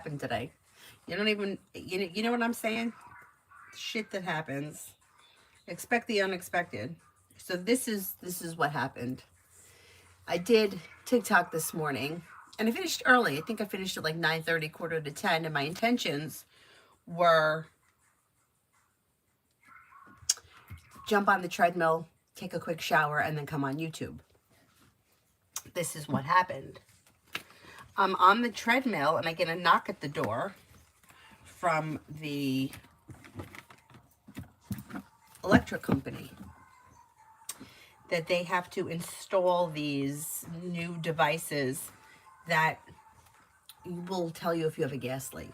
happened today. You don't even, you know what I'm saying? Shit that happens. Expect the unexpected. So this is what happened. I did TikTok this morning, and I finished early. I think I finished at like 9:30, quarter to 10, and my intentions were jump on the treadmill, take a quick shower, and then come on YouTube. This is what happened. I'm on the treadmill, and I get a knock at the door from the electric company that they have to install these new devices that will tell you if you have a gas leak,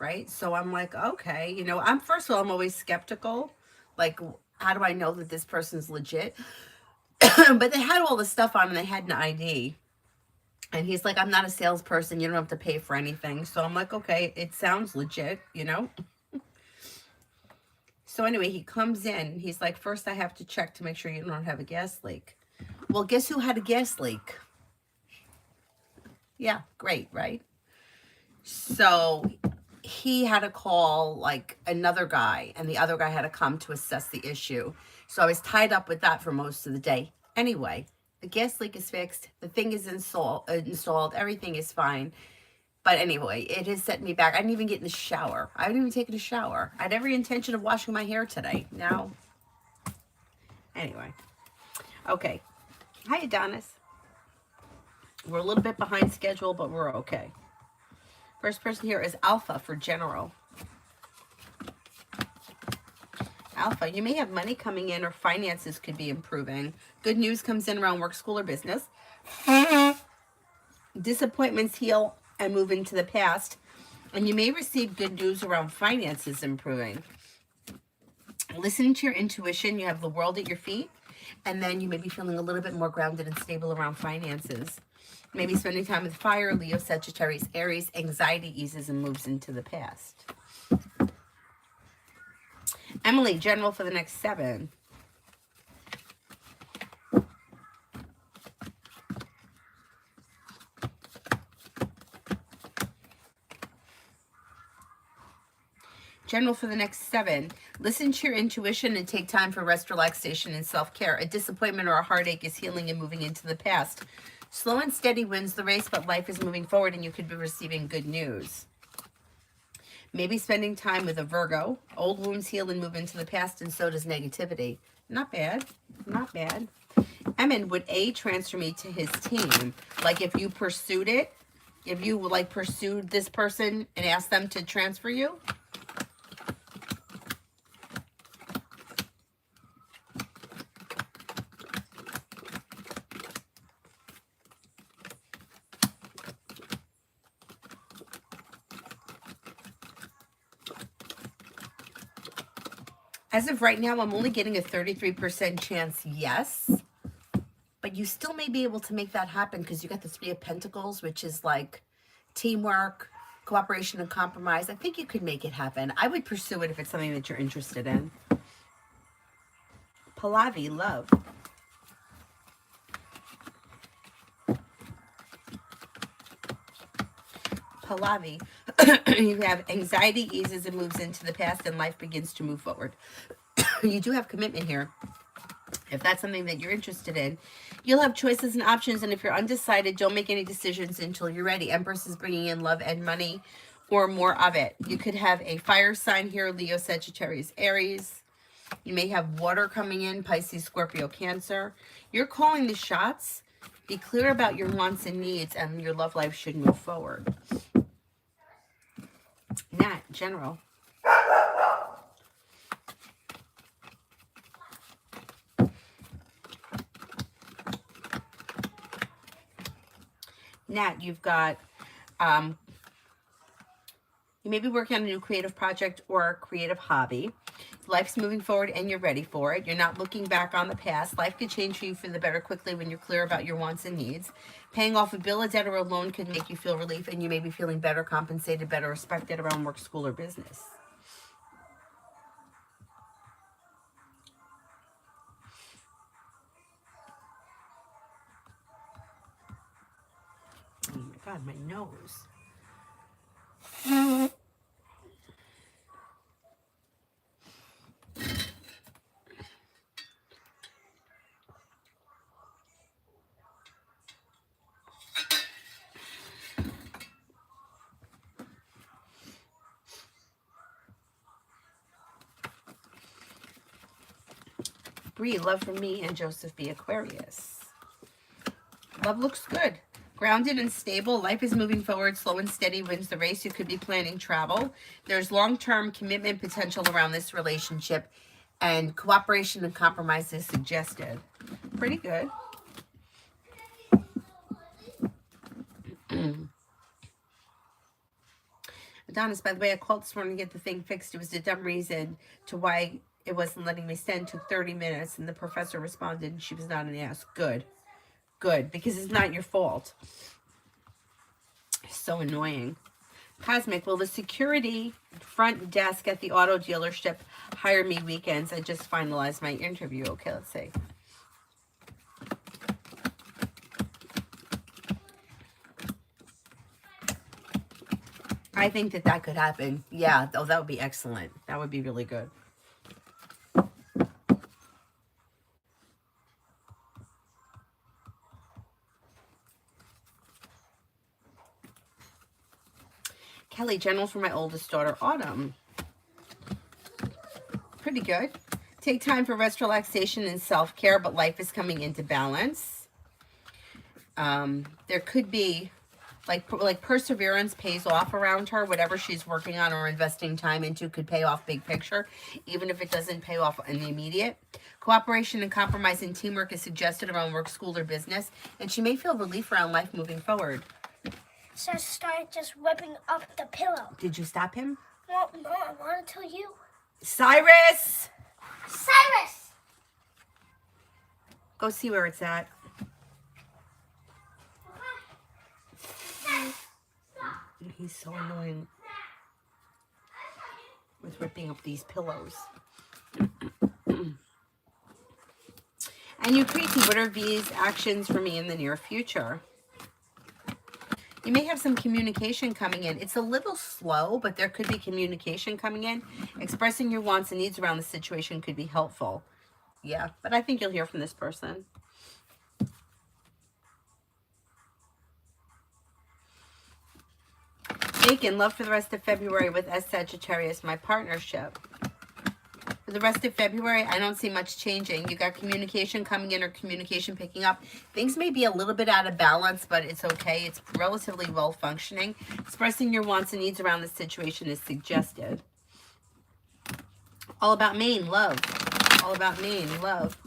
right? So I'm like, okay, I'm first of all, I'm always skeptical. Like, how do I know that this person's legit? But they had all the stuff on and they had an ID. And he's like, I'm not a salesperson. You don't have to pay for anything. So I'm like, okay, it sounds legit. So anyway, he comes in. He's like, first I have to check to make sure you don't have a gas leak. Well, guess who had a gas leak? Yeah, great, right? So he had to call like another guy, and the other guy had to come to assess the issue. So I was tied up with that for most of the day. Anyway, the gas leak is fixed. The thing is installed. Everything is fine. But anyway, it has set me back. I didn't even get in the shower. I haven't even taken a shower. I had every intention of washing my hair today. Now, anyway. Okay. Hi, Adonis. We're a little bit behind schedule, but we're okay. First person here is Alpha for general. Alpha, you may have money coming in or finances could be improving. Good news comes in around work, school, or business. Disappointments heal and move into the past. And you may receive good news around finances improving. Listen to your intuition. You have the world at your feet. And then you may be feeling a little bit more grounded and stable around finances. Maybe spending time with fire, Leo, Sagittarius, Aries. Anxiety eases and moves into the past. Emily, general for the next 7. General for the next 7. Listen to your intuition and take time for rest, relaxation, and self-care. A disappointment or a heartache is healing and moving into the past. Slow and steady wins the race, but life is moving forward and you could be receiving good news. Maybe spending time with a Virgo. Old wounds heal and move into the past, and so does negativity. Not bad. Not bad. Emin, would A transfer me to his team? Like if you pursued it, if you like pursued this person and asked them to transfer you? As of right now, I'm only getting a 33% chance yes. But you still may be able to make that happen because you got the 3 of Pentacles, which is like teamwork, cooperation, and compromise. I think you could make it happen. I would pursue it if it's something that you're interested in. Pallavi, love. Pallavi, you have anxiety eases and moves into the past and life begins to move forward. You do have commitment here. If that's something that you're interested in, you'll have choices and options. And if you're undecided, don't make any decisions until you're ready. Empress is bringing in love and money or more of it. You could have a fire sign here, Leo, Sagittarius, Aries. You may have water coming in, Pisces, Scorpio, Cancer. You're calling the shots. Be clear about your wants and needs, and your love life should move forward. Nat, general. Nat, you've got, you may be working on a new creative project or a creative hobby. Life's moving forward and you're ready for it. You're not looking back on the past. Life could change for you for the better quickly when you're clear about your wants and needs. Paying off a bill, a debt, or a loan could make you feel relief, and you may be feeling better compensated, better respected around work, school, or business. Oh my God, my nose. Bree, love from me and Joseph B. Aquarius. Love looks good. Grounded and stable. Life is moving forward. Slow and steady wins the race. You could be planning travel. There's long-term commitment potential around this relationship. And cooperation and compromise is suggested. Pretty good. Adonis, by the way, I called this morning to get the thing fixed. It was a dumb reason to why it wasn't letting me send. Took 30 minutes, and the professor responded, and she was not an ass. Good. Good, because it's not your fault. So annoying. Cosmic, will the security front desk at the auto dealership hire me weekends? I just finalized my interview. Okay, let's see. I think that could happen. Yeah, oh, that would be excellent. That would be really good. Kelly, general for my oldest daughter, Autumn. Pretty good. Take time for rest, relaxation, and self-care, but life is coming into balance. There could be, like perseverance pays off around her. Whatever she's working on or investing time into could pay off big picture, even if it doesn't pay off in the immediate. Cooperation and compromise and teamwork is suggested around work, school, or business, and she may feel relief around life moving forward. So I started just whipping up the pillow. Did you stop him? Well, no, I want to tell you. Cyrus! Cyrus! Go see where it's at. He's so annoying with ripping up these pillows. And you crazy, what are V's actions for me in the near future? You may have some communication coming in. It's a little slow, but there could be communication coming in. Expressing your wants and needs around the situation could be helpful. Yeah, but I think you'll hear from this person. Bacon, love for the rest of February with S Sagittarius, my partnership. For the rest of February, I don't see much changing. You got communication coming in or communication picking up. Things may be a little bit out of balance, but it's okay. It's relatively well functioning. Expressing your wants and needs around the situation is suggested. All about Maine, love. All about Maine, love.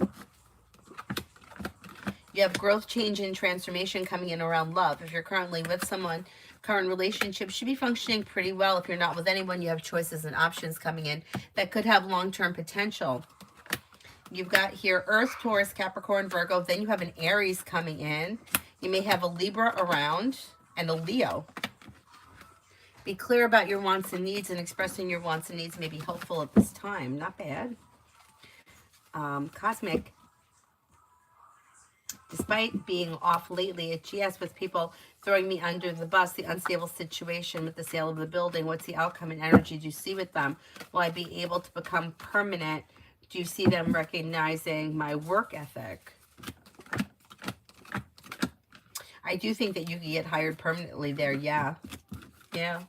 You have growth, change, and transformation coming in around love. If you're currently with someone, current relationship should be functioning pretty well. If you're not with anyone, you have choices and options coming in that could have long-term potential. You've got here Earth, Taurus, Capricorn, Virgo. Then you have an Aries coming in. You may have a Libra around and a Leo. Be clear about your wants and needs, and expressing your wants and needs may be helpful at this time. Not bad. Cosmic. Despite being off lately at GS with people throwing me under the bus, the unstable situation with the sale of the building, what's the outcome and energy do you see with them? Will I be able to become permanent? Do you see them recognizing my work ethic? I do think that you can get hired permanently there, yeah. Yeah.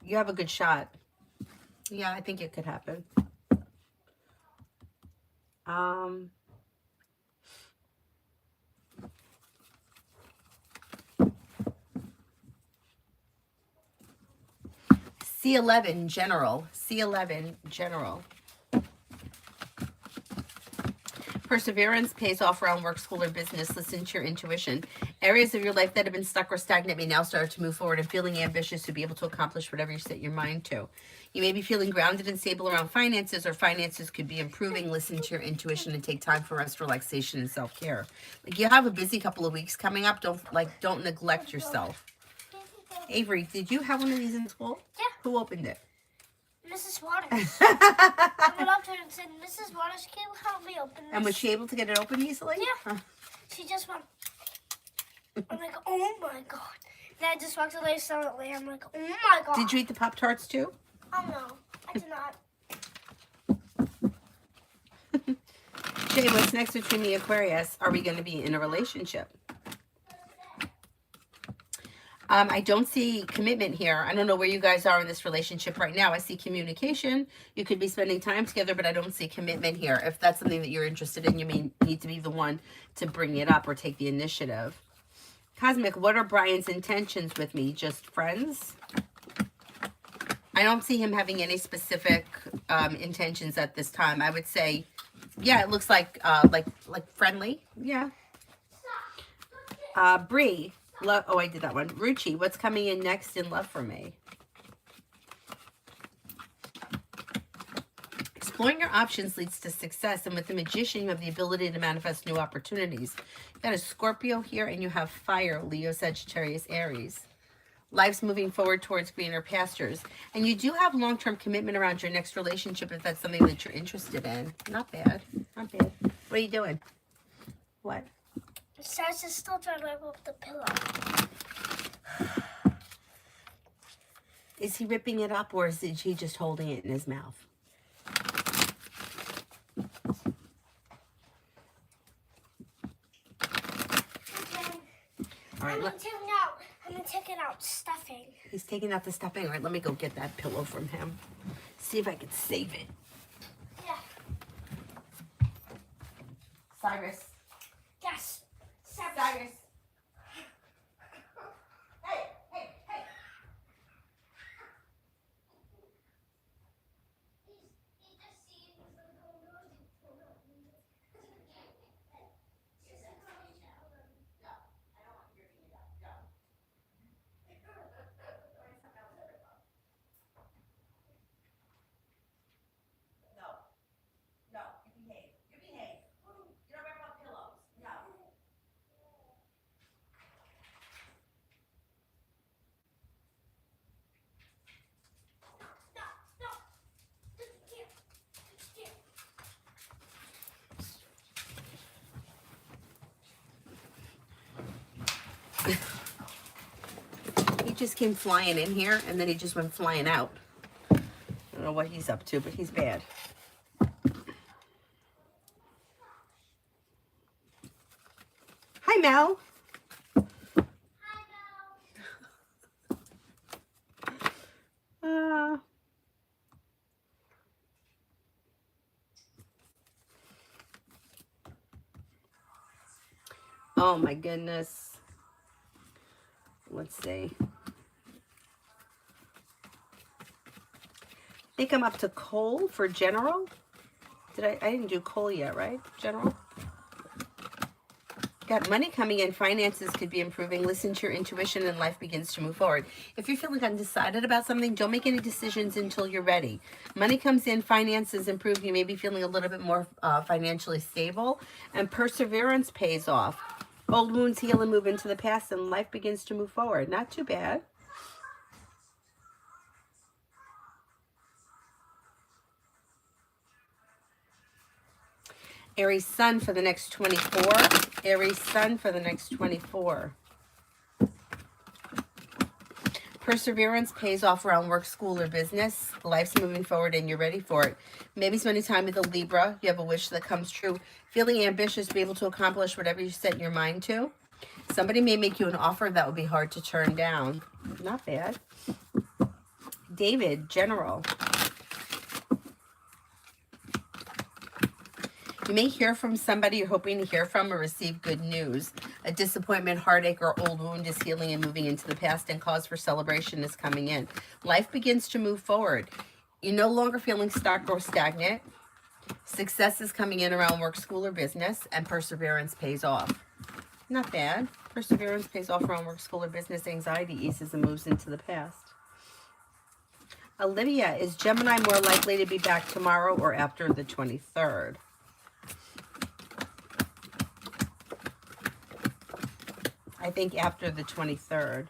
You have a good shot. Yeah, I think it could happen. C11 general. C11 general. Perseverance pays off around work, school, or business. Listen to your intuition. Areas of your life that have been stuck or stagnant may now start to move forward and feeling ambitious to be able to accomplish whatever you set your mind to. You may be feeling grounded and stable around finances, or finances could be improving. Listen to your intuition and take time for rest, relaxation, and self-care. Like, you have a busy couple of weeks coming up. Don't neglect yourself. Avery, did you have one of these in school? Yeah. Who opened it? Mrs. Waters. I went up to her and said, Mrs. Waters, can you help me open this? And was she able to get it open easily? Yeah. She just went, I'm like, oh my God. Then I just walked away silently. I'm like, oh my God. Did you eat the Pop-Tarts too? Oh no, I did not. Jay, what's next between the Aquarius? Are we going to be in a relationship? I don't see commitment here. I don't know where you guys are in this relationship right now. I see communication. You could be spending time together, but I don't see commitment here. If that's something that you're interested in, you may need to be the one to bring it up or take the initiative. Cosmic, what are Brian's intentions with me? Just friends? I don't see him having any specific intentions at this time. I would say, yeah, it looks like friendly. Yeah. Bree, love. Oh, I did that one. Ruchi, what's coming in next in love for me? Exploring your options leads to success, and with the Magician, you have the ability to manifest new opportunities. You got a Scorpio here, and you have fire, Leo, Sagittarius, Aries. Life's moving forward towards greener pastures. And you do have long-term commitment around your next relationship if that's something that you're interested in. Not bad. Not bad. What are you doing? What? Sarah's just still trying to rip up the pillow. Is he ripping it up, or is he just holding it in his mouth? All right, I'm taking out stuffing. He's taking out the stuffing. All right, let me go get that pillow from him. See if I can save it. Yeah. Cyrus. Yes. Cyrus. Hey, hey, hey. No, you behave. You behave. You don't rip up pillows. No. He just came flying in here, and then he just went flying out. I don't know what he's up to, but he's bad. Hi, Mel. Oh my goodness. Let's see. I think I'm up to Cole for general. I didn't do Cole yet, right? General. Got money coming in. Finances could be improving. Listen to your intuition and life begins to move forward. If you're feeling undecided about something, don't make any decisions until you're ready. Money comes in. Finances improve. You may be feeling a little bit more financially stable. And perseverance pays off. Old wounds heal and move into the past, and life begins to move forward. Not too bad. Aries Sun for the next 24. Aries Sun for the next 24. Perseverance pays off around work, school, or business. Life's moving forward and you're ready for it. Maybe spending time with a Libra. You have a wish that comes true. Feeling ambitious to be able to accomplish whatever you set your mind to. Somebody may make you an offer that would be hard to turn down. Not bad. David, General. You may hear from somebody you're hoping to hear from or receive good news. A disappointment, heartache, or old wound is healing and moving into the past, and cause for celebration is coming in. Life begins to move forward. You're no longer feeling stuck or stagnant. Success is coming in around work, school, or business, and perseverance pays off. Not bad. Perseverance pays off around work, school, or business. Anxiety eases and moves into the past. Olivia, is Gemini more likely to be back tomorrow or after the 23rd? I think after the 23rd.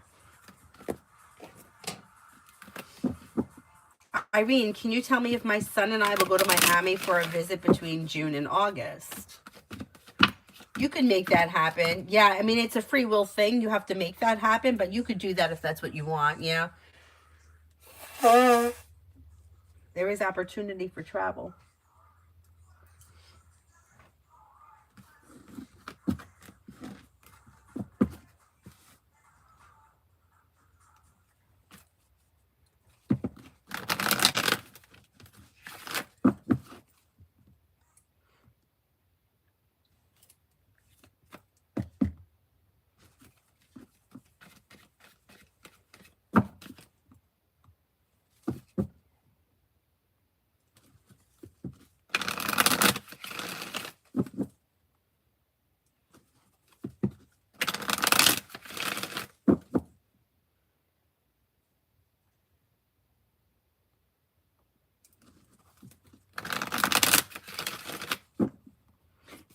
Irene, can you tell me if my son and I will go to Miami for a visit between June and August? You can make that happen. Yeah, I mean, it's a free will thing. You have to make that happen, but you could do that if that's what you want, yeah? There is opportunity for travel.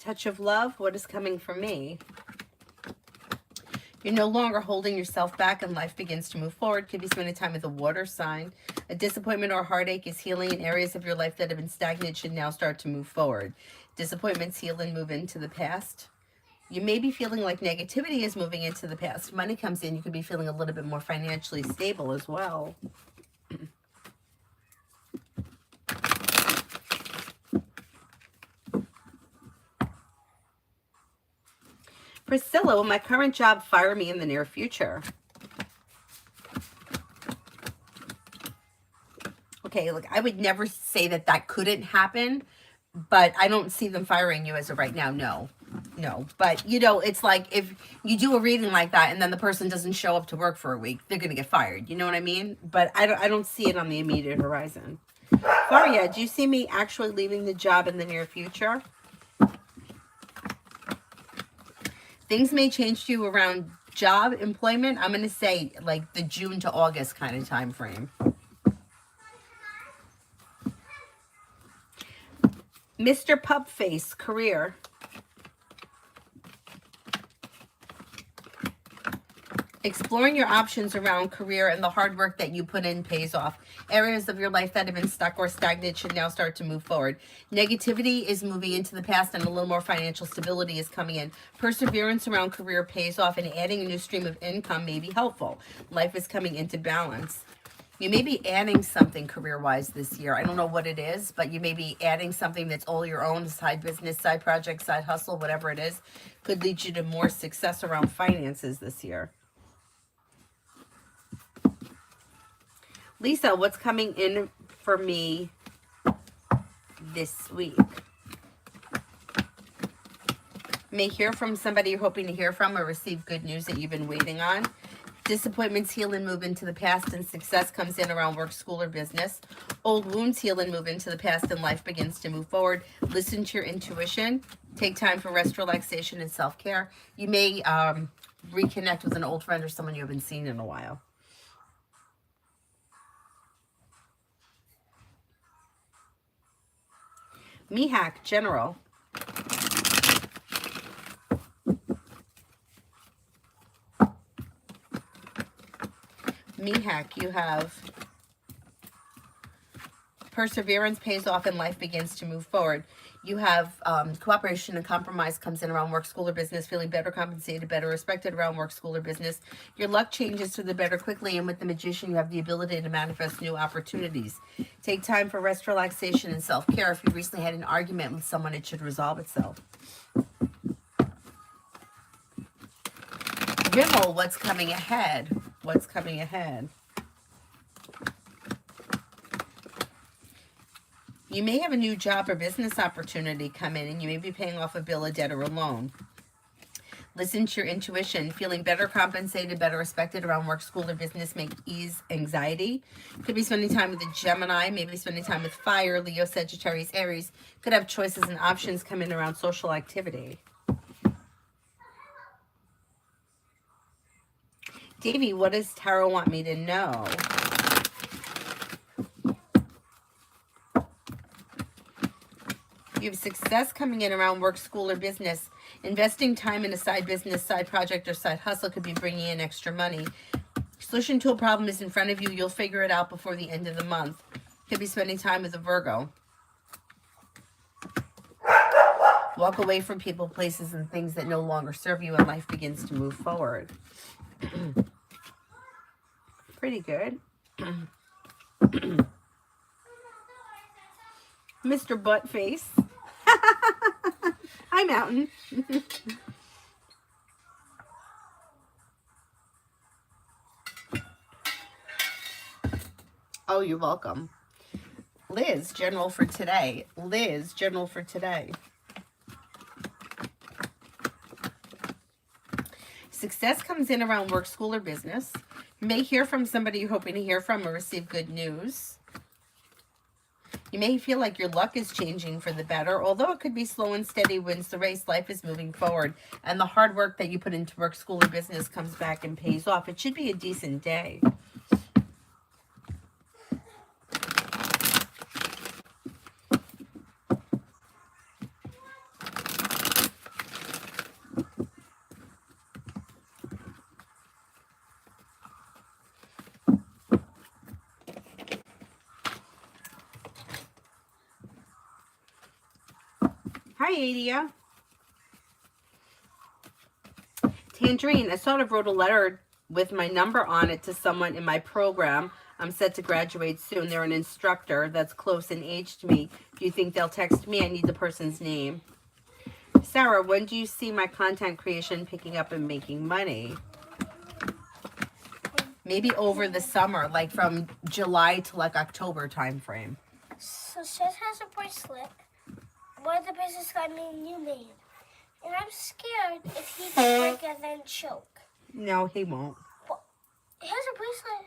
touch of love. What is coming for me? You're no longer holding yourself back and life begins to move forward. Could be spending time with a water sign. A disappointment or heartache is healing, in areas of your life that have been stagnant should now start to move forward. Disappointments heal and move into the past. You may be feeling like negativity is moving into the past. Money comes in. You could be feeling a little bit more financially stable as well. Priscilla, will my current job fire me in the near future? Okay, look, I would never say that that couldn't happen, but I don't see them firing you as of right now. No. But, you know, it's like if you do a reading like that and then the person doesn't show up to work for a week, they're going to get fired. You know what I mean? But I don't see it on the immediate horizon. Faria, do you see me actually leaving the job in the near future? Things may change to you around job, employment. I'm going to say like the June to August kind of time frame. Mr. Pupface, career. Exploring your options around career and the hard work that you put in pays off. Areas of your life that have been stuck or stagnant should now start to move forward. Negativity is moving into the past and a little more financial stability is coming in. Perseverance around career pays off and adding a new stream of income may be helpful. Life is coming into balance. You may be adding something career-wise this year. I don't know what it is, but you may be adding something that's all your own, side business, side project, side hustle, whatever it is. Could lead you to more success around finances this year. Lisa, what's coming in for me this week? May hear from somebody you're hoping to hear from or receive good news that you've been waiting on. Disappointments heal and move into the past and success comes in around work, school, or business. Old wounds heal and move into the past and life begins to move forward. Listen to your intuition. Take time for rest, relaxation, and self-care. You may reconnect with an old friend or someone you haven't seen in a while. Mihak, general. Mihak, you have perseverance pays off and life begins to move forward. You have cooperation and compromise comes in around work, school, or business, feeling better compensated, better respected around work, school, or business. Your luck changes to the better quickly, and with the Magician, you have the ability to manifest new opportunities. Take time for rest, relaxation, and self-care. If you recently had an argument with someone, it should resolve itself. Rimmel, what's coming ahead? What's coming ahead? You may have a new job or business opportunity come in, and you may be paying off a bill, a debt, or a loan. Listen to your intuition. Feeling better compensated, better respected around work, school, or business may ease anxiety. Could be spending time with a Gemini, maybe spending time with fire, Leo, Sagittarius, Aries. Could have choices and options come in around social activity. Davey, what does Tarot want me to know? You have success coming in around work, school, or business. Investing time in a side business, side project, or side hustle could be bringing in extra money. Solution to a problem is in front of you. You'll figure it out before the end of the month. Could be spending time with a Virgo. Walk away from people, places, and things that no longer serve you, and life begins to move forward. Pretty good. Mr. Buttface. Hi, Mountain. Oh, you're welcome. Liz, general for today. Liz, general for today. Success comes in around work, school, or business. You may hear from somebody you're hoping to hear from or receive good news. You may feel like your luck is changing for the better. Although it could be slow and steady wins the race, life is moving forward. And the hard work that you put into work, school, or business comes back and pays off. It should be a decent day. Hi, Adia. Tangerine, I sort of wrote a letter with my number on it to someone in my program. I'm set to graduate soon. They're an instructor that's close in age to me. Do you think they'll text me? I need the person's name. Sarah, when do you see my content creation picking up and making money? Maybe over the summer, like from July to like October time frame. So Seth has a bracelet. One of the bracelets got me a new name. And I'm scared if he can break and then choke. No, he won't. Well, he has a bracelet.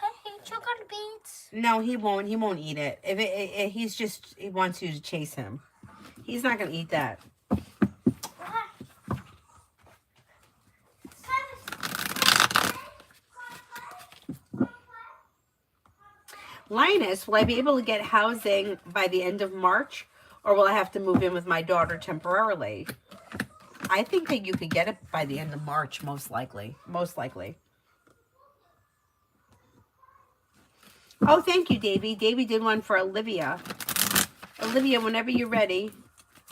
Can he choke on the beads? No, he won't. He won't eat it. He wants you to chase him. He's not going to eat that. Linus, will I be able to get housing by the end of March, or will I have to move in with my daughter temporarily? I think that you could get it by the end of March, most likely. Most likely. Oh, thank you, Davy. Davy did one for Olivia. Olivia, whenever you're ready,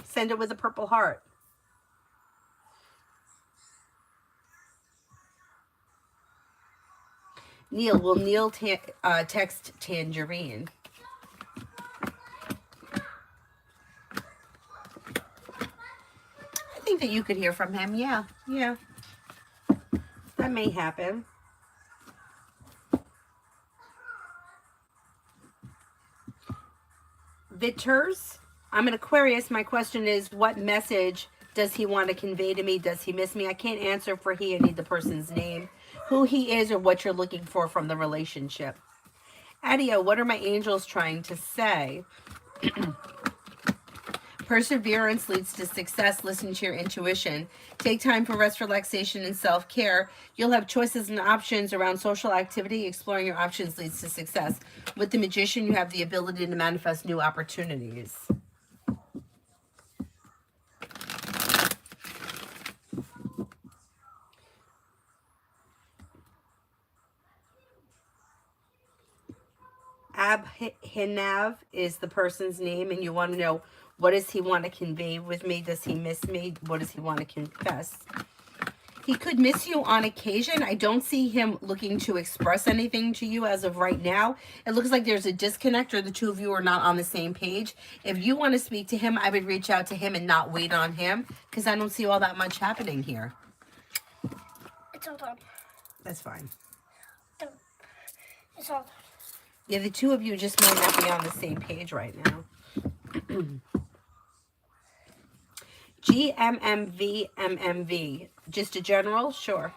send it with a purple heart. Neil, will Neil text Tangerine? I think that you could hear from him. Yeah. That may happen. Vitters, I'm an Aquarius. My question is, what message does he want to convey to me? Does he miss me? I can't answer for he. I need the person's name, who he is, or what you're looking for from the relationship. Adia, what are my angels trying to say? Perseverance leads to success. Listen to your intuition. Take time for rest, relaxation, and self-care. You'll have choices and options around social activity. Exploring your options leads to success. With the Magician, you have the ability to manifest new opportunities. Abhinav is the person's name, and you want to know, what does he want to convey with me? Does he miss me? What does he want to confess? He could miss you on occasion. I don't see him looking to express anything to you as of right now. It looks like there's a disconnect, or the two of you are not on the same page. If you want to speak to him, I would reach out to him and not wait on him, because I don't see all that much happening here. It's all done. That's fine. It's all done. Yeah, the two of you just might not be on the same page right now. GMMV. Just a general? Sure.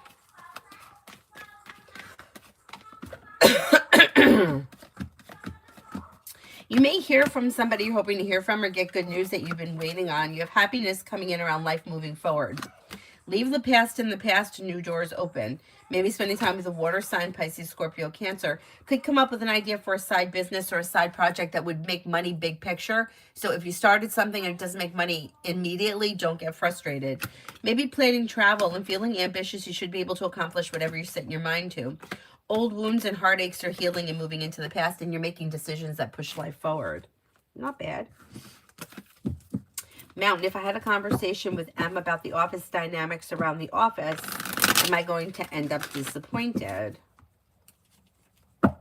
You may hear from somebody you're hoping to hear from, or get good news that you've been waiting on. You have happiness coming in around life moving forward. Leave the past in the past, new doors open. Maybe spending time with a water sign, Pisces, Scorpio, Cancer. Could come up with an idea for a side business or a side project that would make money big picture. So if you started something and it doesn't make money immediately, don't get frustrated. Maybe planning travel and feeling ambitious. You should be able to accomplish whatever you set your mind to. Old wounds and heartaches are healing and moving into the past, and you're making decisions that push life forward. Not bad. Mountain, if I had a conversation with M about the office dynamics around the office, am I going to end up disappointed? No,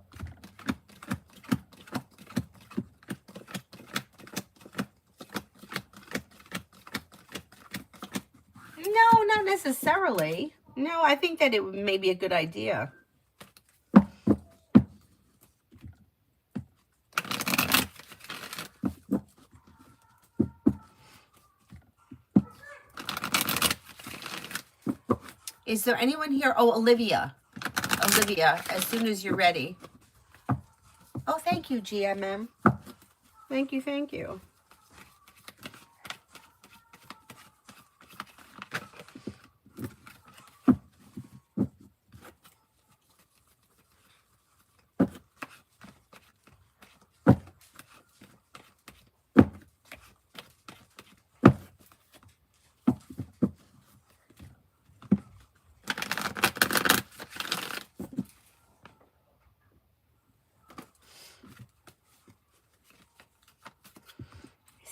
not necessarily. No, I think that it may be a good idea. Is there anyone here? Oh, Olivia. Olivia, as soon as you're ready. Oh, thank you, GMM. Thank you, thank you.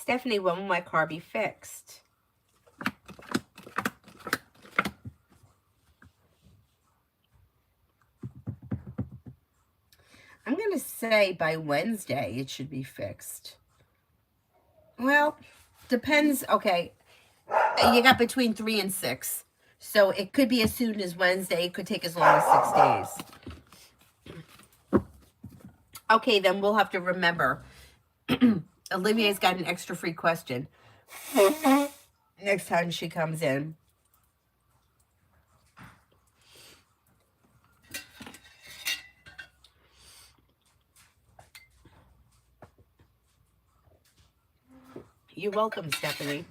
Stephanie, when will my car be fixed? I'm going to say by Wednesday it should be fixed. Well, depends. Okay. You got between 3 and 6. So it could be as soon as Wednesday. It could take as long as 6 days. Okay, then we'll have to remember. Olivia's got an extra free question next time she comes in. You're welcome, Stephanie.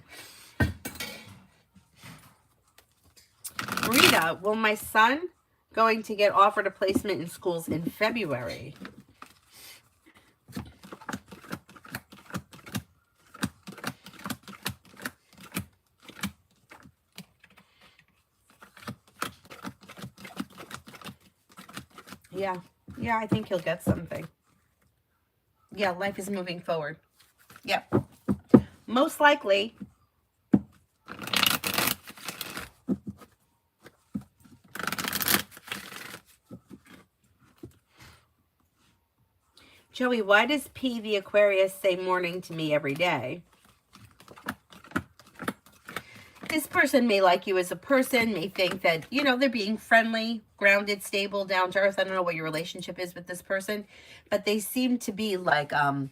Rita, will my son going to get offered a placement in schools in February? Yeah, I think he'll get something. Yeah, life is moving forward. Yep. Most likely. Joey, why does P the Aquarius say morning to me every day? This person may like you as a person, may think that, you know, they're being friendly, grounded, stable, down to earth. I don't know what your relationship is with this person, but they seem to be like an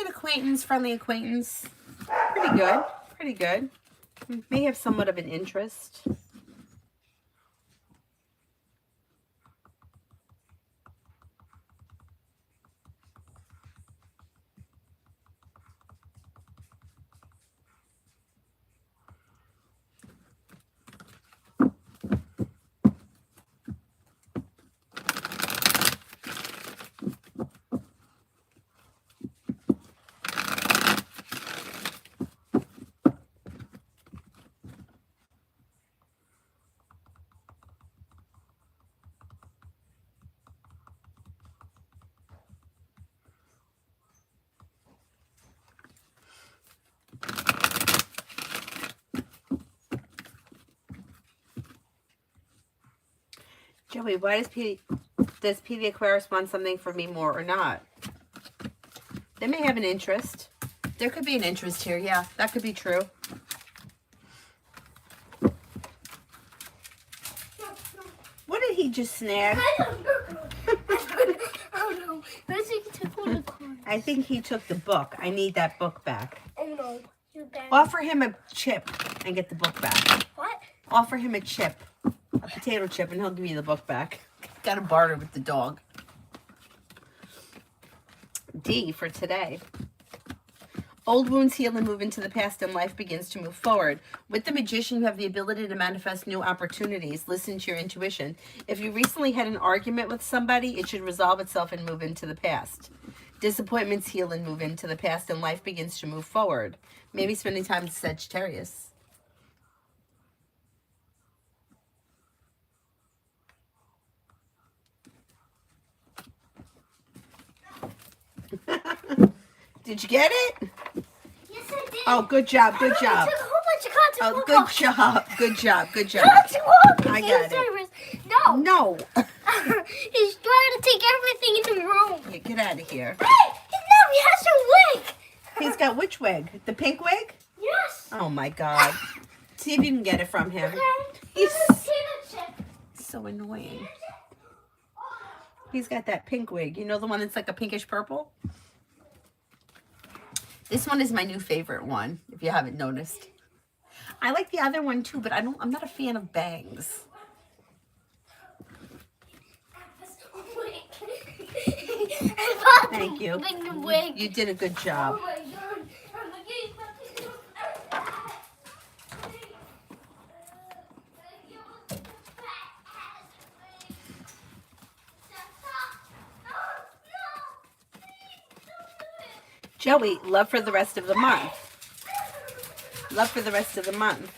acquaintance, friendly acquaintance. Pretty good. Pretty good. May have somewhat of an interest. Joey, why does P the Aquarius want something from me more or not? They may have an interest. There could be an interest here. Yeah, that could be true. What did he just snag? I don't know. I don't know. I think he took one of the cards. I think he took the book. I need that book back. Oh no. You better. Offer him a chip and get the book back. What? Offer him a chip. A potato chip, and he'll give you the book back. Got to barter with the dog. D for today. Old wounds heal and move into the past, and life begins to move forward. With the Magician, you have the ability to manifest new opportunities. Listen to your intuition. If you recently had an argument with somebody, it should resolve itself and move into the past. Disappointments heal and move into the past, and life begins to move forward. Maybe spending time with Sagittarius. Did you get it? Yes, I did. Oh, good job, good job. I took a whole bunch of cards. Oh, good job, good job, good job. I got it. No. No. He's trying to take everything in the room. Yeah, get out of here. Hey, no, he has a wig. He's got which wig? The pink wig? Yes. Oh my God. See if you can get it from him. Okay. He's Potato chip. so annoying. He's got that pink wig. You know the one that's like a pinkish purple? This one is my new favorite one, if you haven't noticed. I like the other one too, but I'm not a fan of bangs. Thank you. You did a good job. Oh my God. Joey, love for the rest of the month. Love for the rest of the month.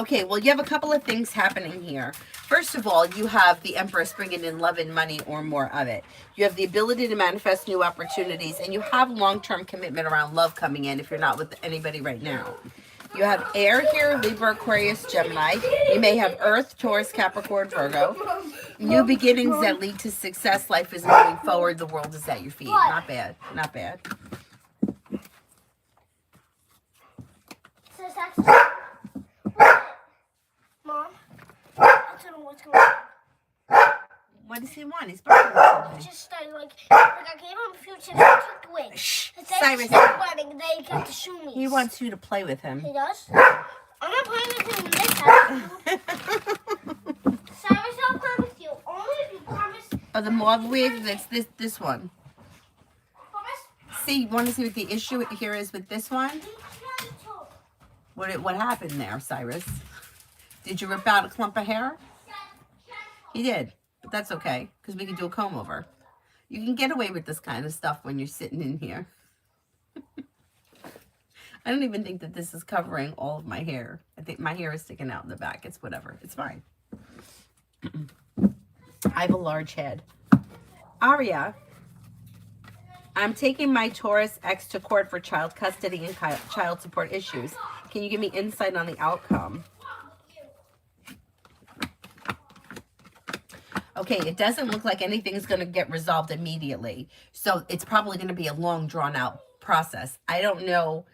Okay, well, you have a couple of things happening here. First of all, you have the Empress bringing in love and money or more of it. You have the ability to manifest new opportunities, and you have long-term commitment around love coming in if you're not with anybody right now. You have air here, Libra, Aquarius, Gemini. You may have Earth, Taurus, Capricorn, Virgo. New beginnings that lead to success. Life is moving forward. The world is at your feet. Not bad. Not bad. So it's actually, what? Mom, I don't know what's going on. What does he want? He's barking at He something. just started like I gave him a few chips, he took away. Shh, And then Cyrus. he started running, and then he got the shoe He wants you to play with him. He does? I'm not playing with him in this house. Cyrus, I'll play with you. Only if you promise. Oh, the mauve wig. That's this one. Promise? See, you want to see what the issue here is with this one? Be gentle. What happened there, Cyrus? Did you rip out a clump of hair? He did, but that's okay because we can do a comb over. You can get away with this kind of stuff when you're sitting in here. I don't even think that this is covering all of my hair. I think my hair is sticking out in the back. It's whatever. It's fine. I have a large head. Aria, I'm taking my Taurus ex to court for child custody and child support issues. Can you give me insight on the outcome? Okay, it doesn't look like anything's going to get resolved immediately. So it's probably going to be a long, drawn-out process. I don't know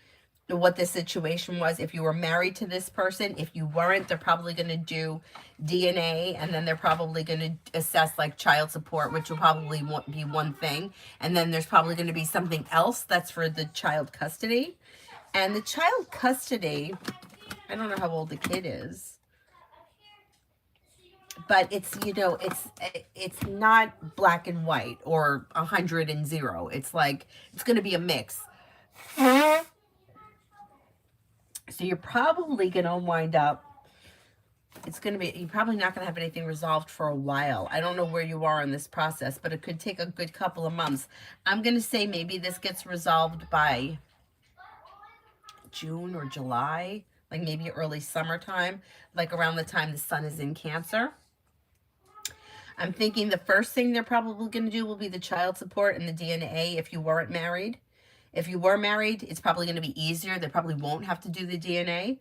what the situation was. If you were married to this person, if you weren't, they're probably going to do DNA, and then they're probably going to assess like child support, which will probably be one thing. And then there's probably going to be something else that's for the child custody. And the child custody, I don't know how old the kid is. But it's, you know, it's not black and white or 100 and 0. It's like, it's going to be a mix. So you're probably going to wind up, you're probably not going to have anything resolved for a while. I don't know where you are in this process, but it could take a good couple of months. I'm going to say maybe this gets resolved by June or July, like maybe early summertime, like around the time the sun is in Cancer. I'm thinking the first thing they're probably going to do will be the child support and the DNA if you weren't married. If you were married, it's probably going to be easier. They probably won't have to do the DNA.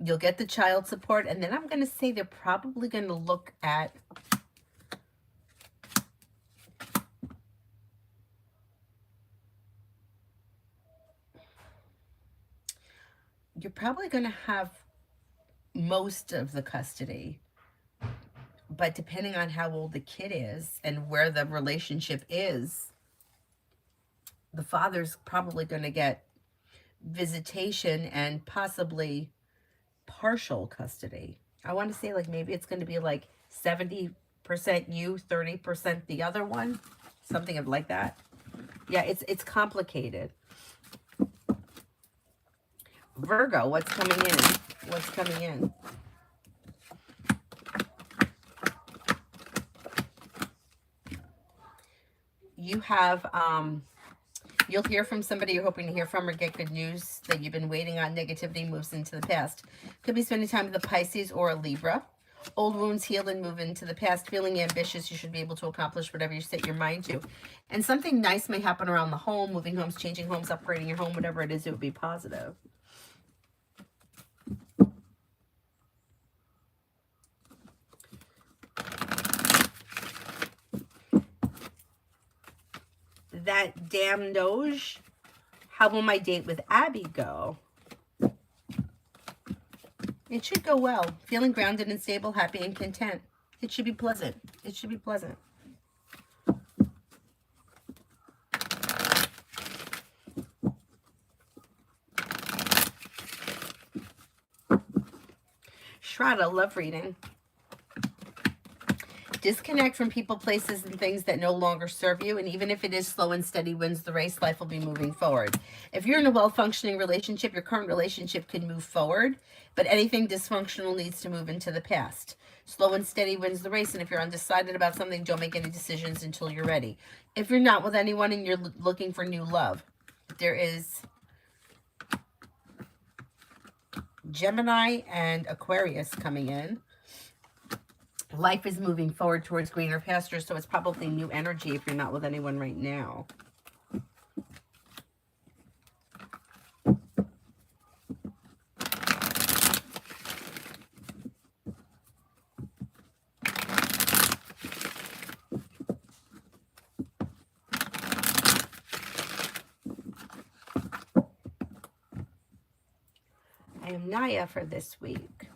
You'll get the child support. And then I'm going to say they're probably going to look at you're probably going to have most of the custody. But depending on how old the kid is and where the relationship is, the father's probably going to get visitation and possibly partial custody. I want to say like maybe it's going to be like 70% you, 30% the other one. Something of like that. Yeah, it's complicated. Virgo, what's coming in? What's coming in? You have, you'll hear from somebody you're hoping to hear from or get good news that you've been waiting on. Negativity moves into the past. Could be spending time with a Pisces or a Libra. Old wounds heal and move into the past. Feeling ambitious, you should be able to accomplish whatever you set your mind to. And something nice may happen around the home, moving homes, changing homes, upgrading your home, whatever it is, it would be positive. That damn Doge. How will my date with Abby go? It should go well. Feeling grounded and stable, happy and content. It should be pleasant. It should be pleasant. Shraddha, love reading. Disconnect from people, places, and things that no longer serve you. And even if it is slow and steady wins the race, life will be moving forward. If you're in a well-functioning relationship, your current relationship can move forward, but anything dysfunctional needs to move into the past. Slow and steady wins the race. And if you're undecided about something, don't make any decisions until you're ready. If you're not with anyone and you're looking for new love, there is Gemini and Aquarius coming in. Life is moving forward towards greener pastures, so it's probably new energy if you're not with anyone right now. I am Naya for this week.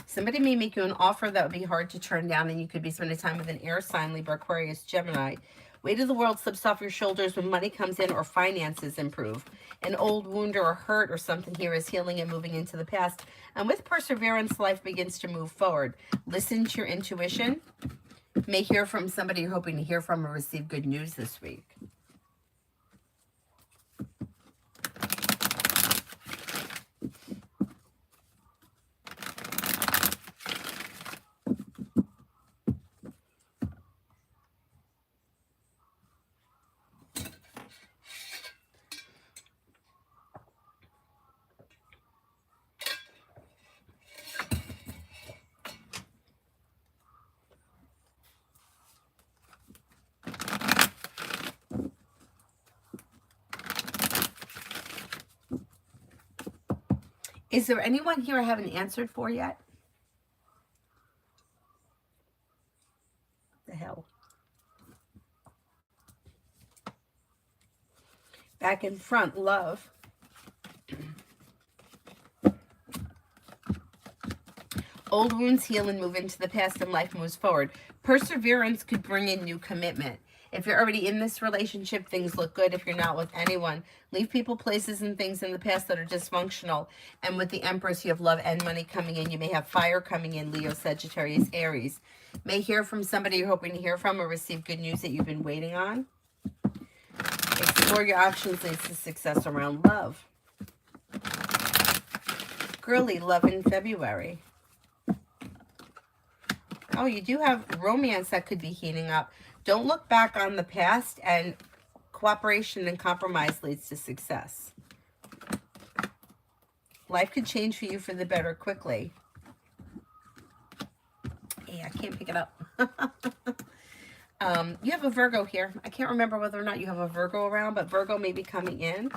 Somebody may make you an offer that would be hard to turn down, and you could be spending time with an air sign, Libra, Aquarius, Gemini. Weight of the world slips off your shoulders when money comes in or finances improve. An old wound or a hurt or something here is healing and moving into the past. And with perseverance, life begins to move forward. Listen to your intuition. May hear from somebody you're hoping to hear from or receive good news this week. Is there anyone here I haven't answered for yet? The hell. Back in front, love. Old wounds heal and move into the past and life moves forward. Perseverance could bring in new commitment. If you're already in this relationship, things look good. If you're not with anyone, leave people, places, and things in the past that are dysfunctional. And with the Empress, you have love and money coming in. You may have fire coming in, Leo, Sagittarius, Aries. May hear from somebody you're hoping to hear from or receive good news that you've been waiting on. Explore your options leads to success around love. Girly, love in February. Oh, you do have romance that could be heating up. Don't look back on the past, and cooperation and compromise leads to success. Life could change for you for the better quickly. Hey, I can't pick it up. You have a Virgo here. I can't remember whether or not you have a Virgo around, but Virgo may be coming in.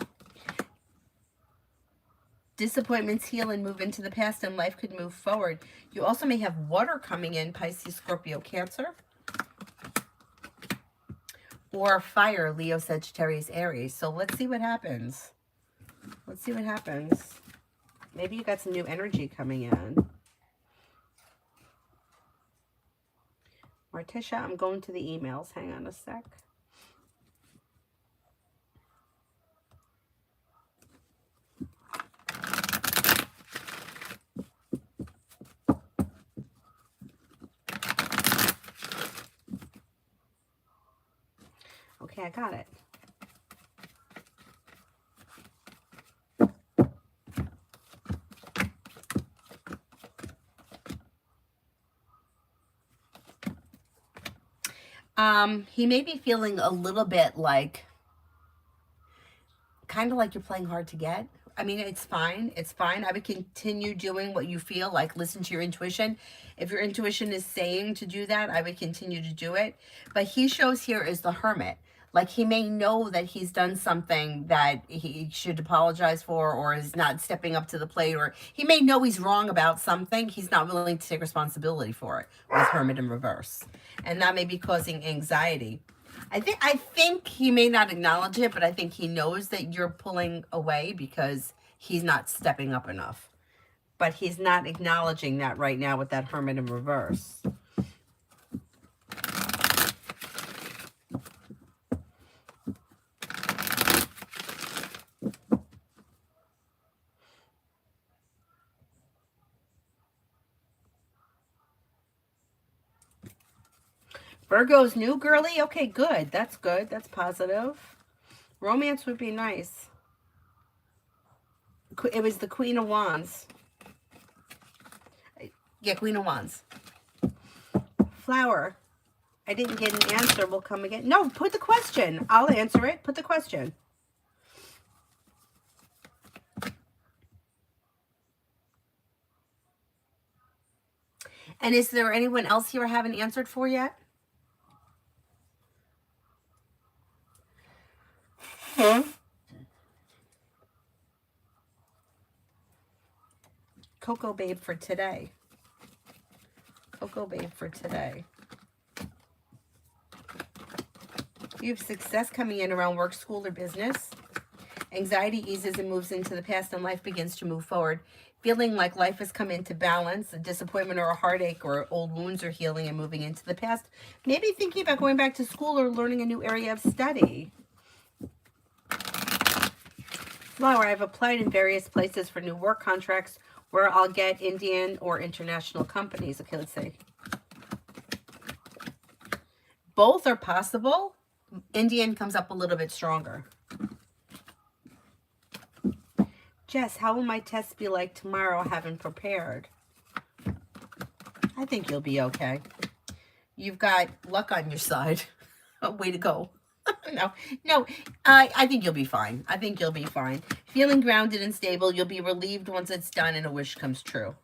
Disappointments heal and move into the past, and life could move forward. You also may have water coming in, Pisces, Scorpio, Cancer. Or fire, Leo, Sagittarius, Aries. So let's see what happens. Let's see what happens. Maybe you got some new energy coming in. Martisha, I'm going to the emails. Hang on a sec. Okay, I got it. He may be feeling a little bit like, kind of like you're playing hard to get. I mean, it's fine. It's fine. I would continue doing what you feel like. Listen to your intuition. If your intuition is saying to do that, I would continue to do it. But he shows here as the hermit. Like, he may know that he's done something that he should apologize for, or is not stepping up to the plate, or he may know he's wrong about something. He's not willing to take responsibility for it with hermit in reverse. And that may be causing anxiety. I think he may not acknowledge it, but I think he knows that you're pulling away because he's not stepping up enough. But he's not acknowledging that right now with that hermit in reverse. Virgo's new, girly? Okay, good. That's good. That's positive. Romance would be nice. It was the Queen of Wands. Yeah, Queen of Wands. Flower. I didn't get an answer. We'll come again. No, put the question. I'll answer it. Put the question. And is there anyone else here I haven't answered for yet? Coco Babe for today. Coco Babe for today. You have success coming in around work, school, or business. Anxiety eases and moves into the past, and life begins to move forward. Feeling like life has come into balance, a disappointment or a heartache or old wounds are healing and moving into the past. Maybe thinking about going back to school or learning a new area of study. Flower, I've applied in various places for new work contracts where I'll get Indian or international companies. Okay, let's see. Both are possible. Indian comes up a little bit stronger. Jess, how will my test be like tomorrow? I haven't prepared. I think you'll be okay. You've got luck on your side. Way to go. No, I think you'll be fine. I think you'll be fine. Feeling grounded and stable. You'll be relieved once it's done and a wish comes true.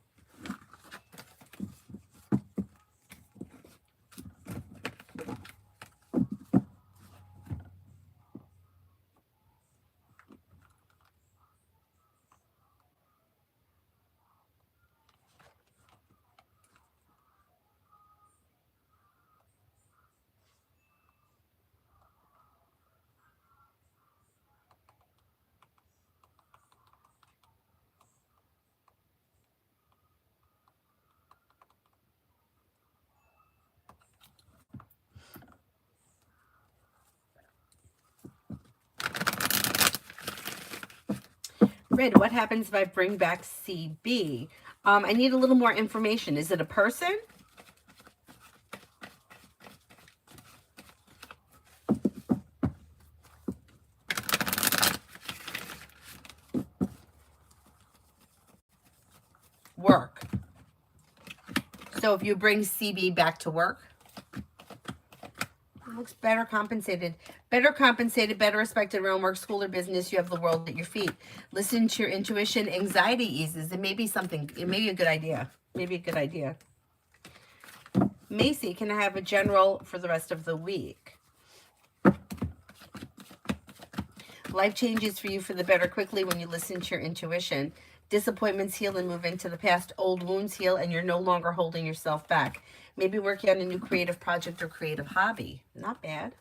Red, what happens if I bring back CB? I need a little more information. Is it a person? Work. So if you bring CB back to work, it looks better compensated. Better compensated, better respected around work, school, or business. You have the world at your feet. Listen to your intuition. Anxiety eases. It may be something, it may be a good idea. Maybe a good idea. Macy, can I have a general for the rest of the week? Life changes for you for the better quickly when you listen to your intuition. Disappointments heal and move into the past. Old wounds heal and you're no longer holding yourself back. Maybe working on a new creative project or creative hobby. Not bad.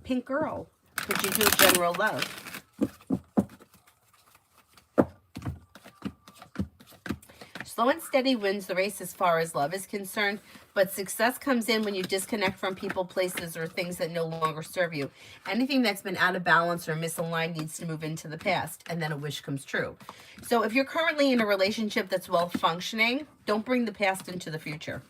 Pink Girl, could you do a general love? Slow and steady wins the race as far as love is concerned, but success comes in when you disconnect from people, places, or things that no longer serve you. Anything that's been out of balance or misaligned needs to move into the past, and then a wish comes true. So if you're currently in a relationship that's well functioning, don't bring the past into the future.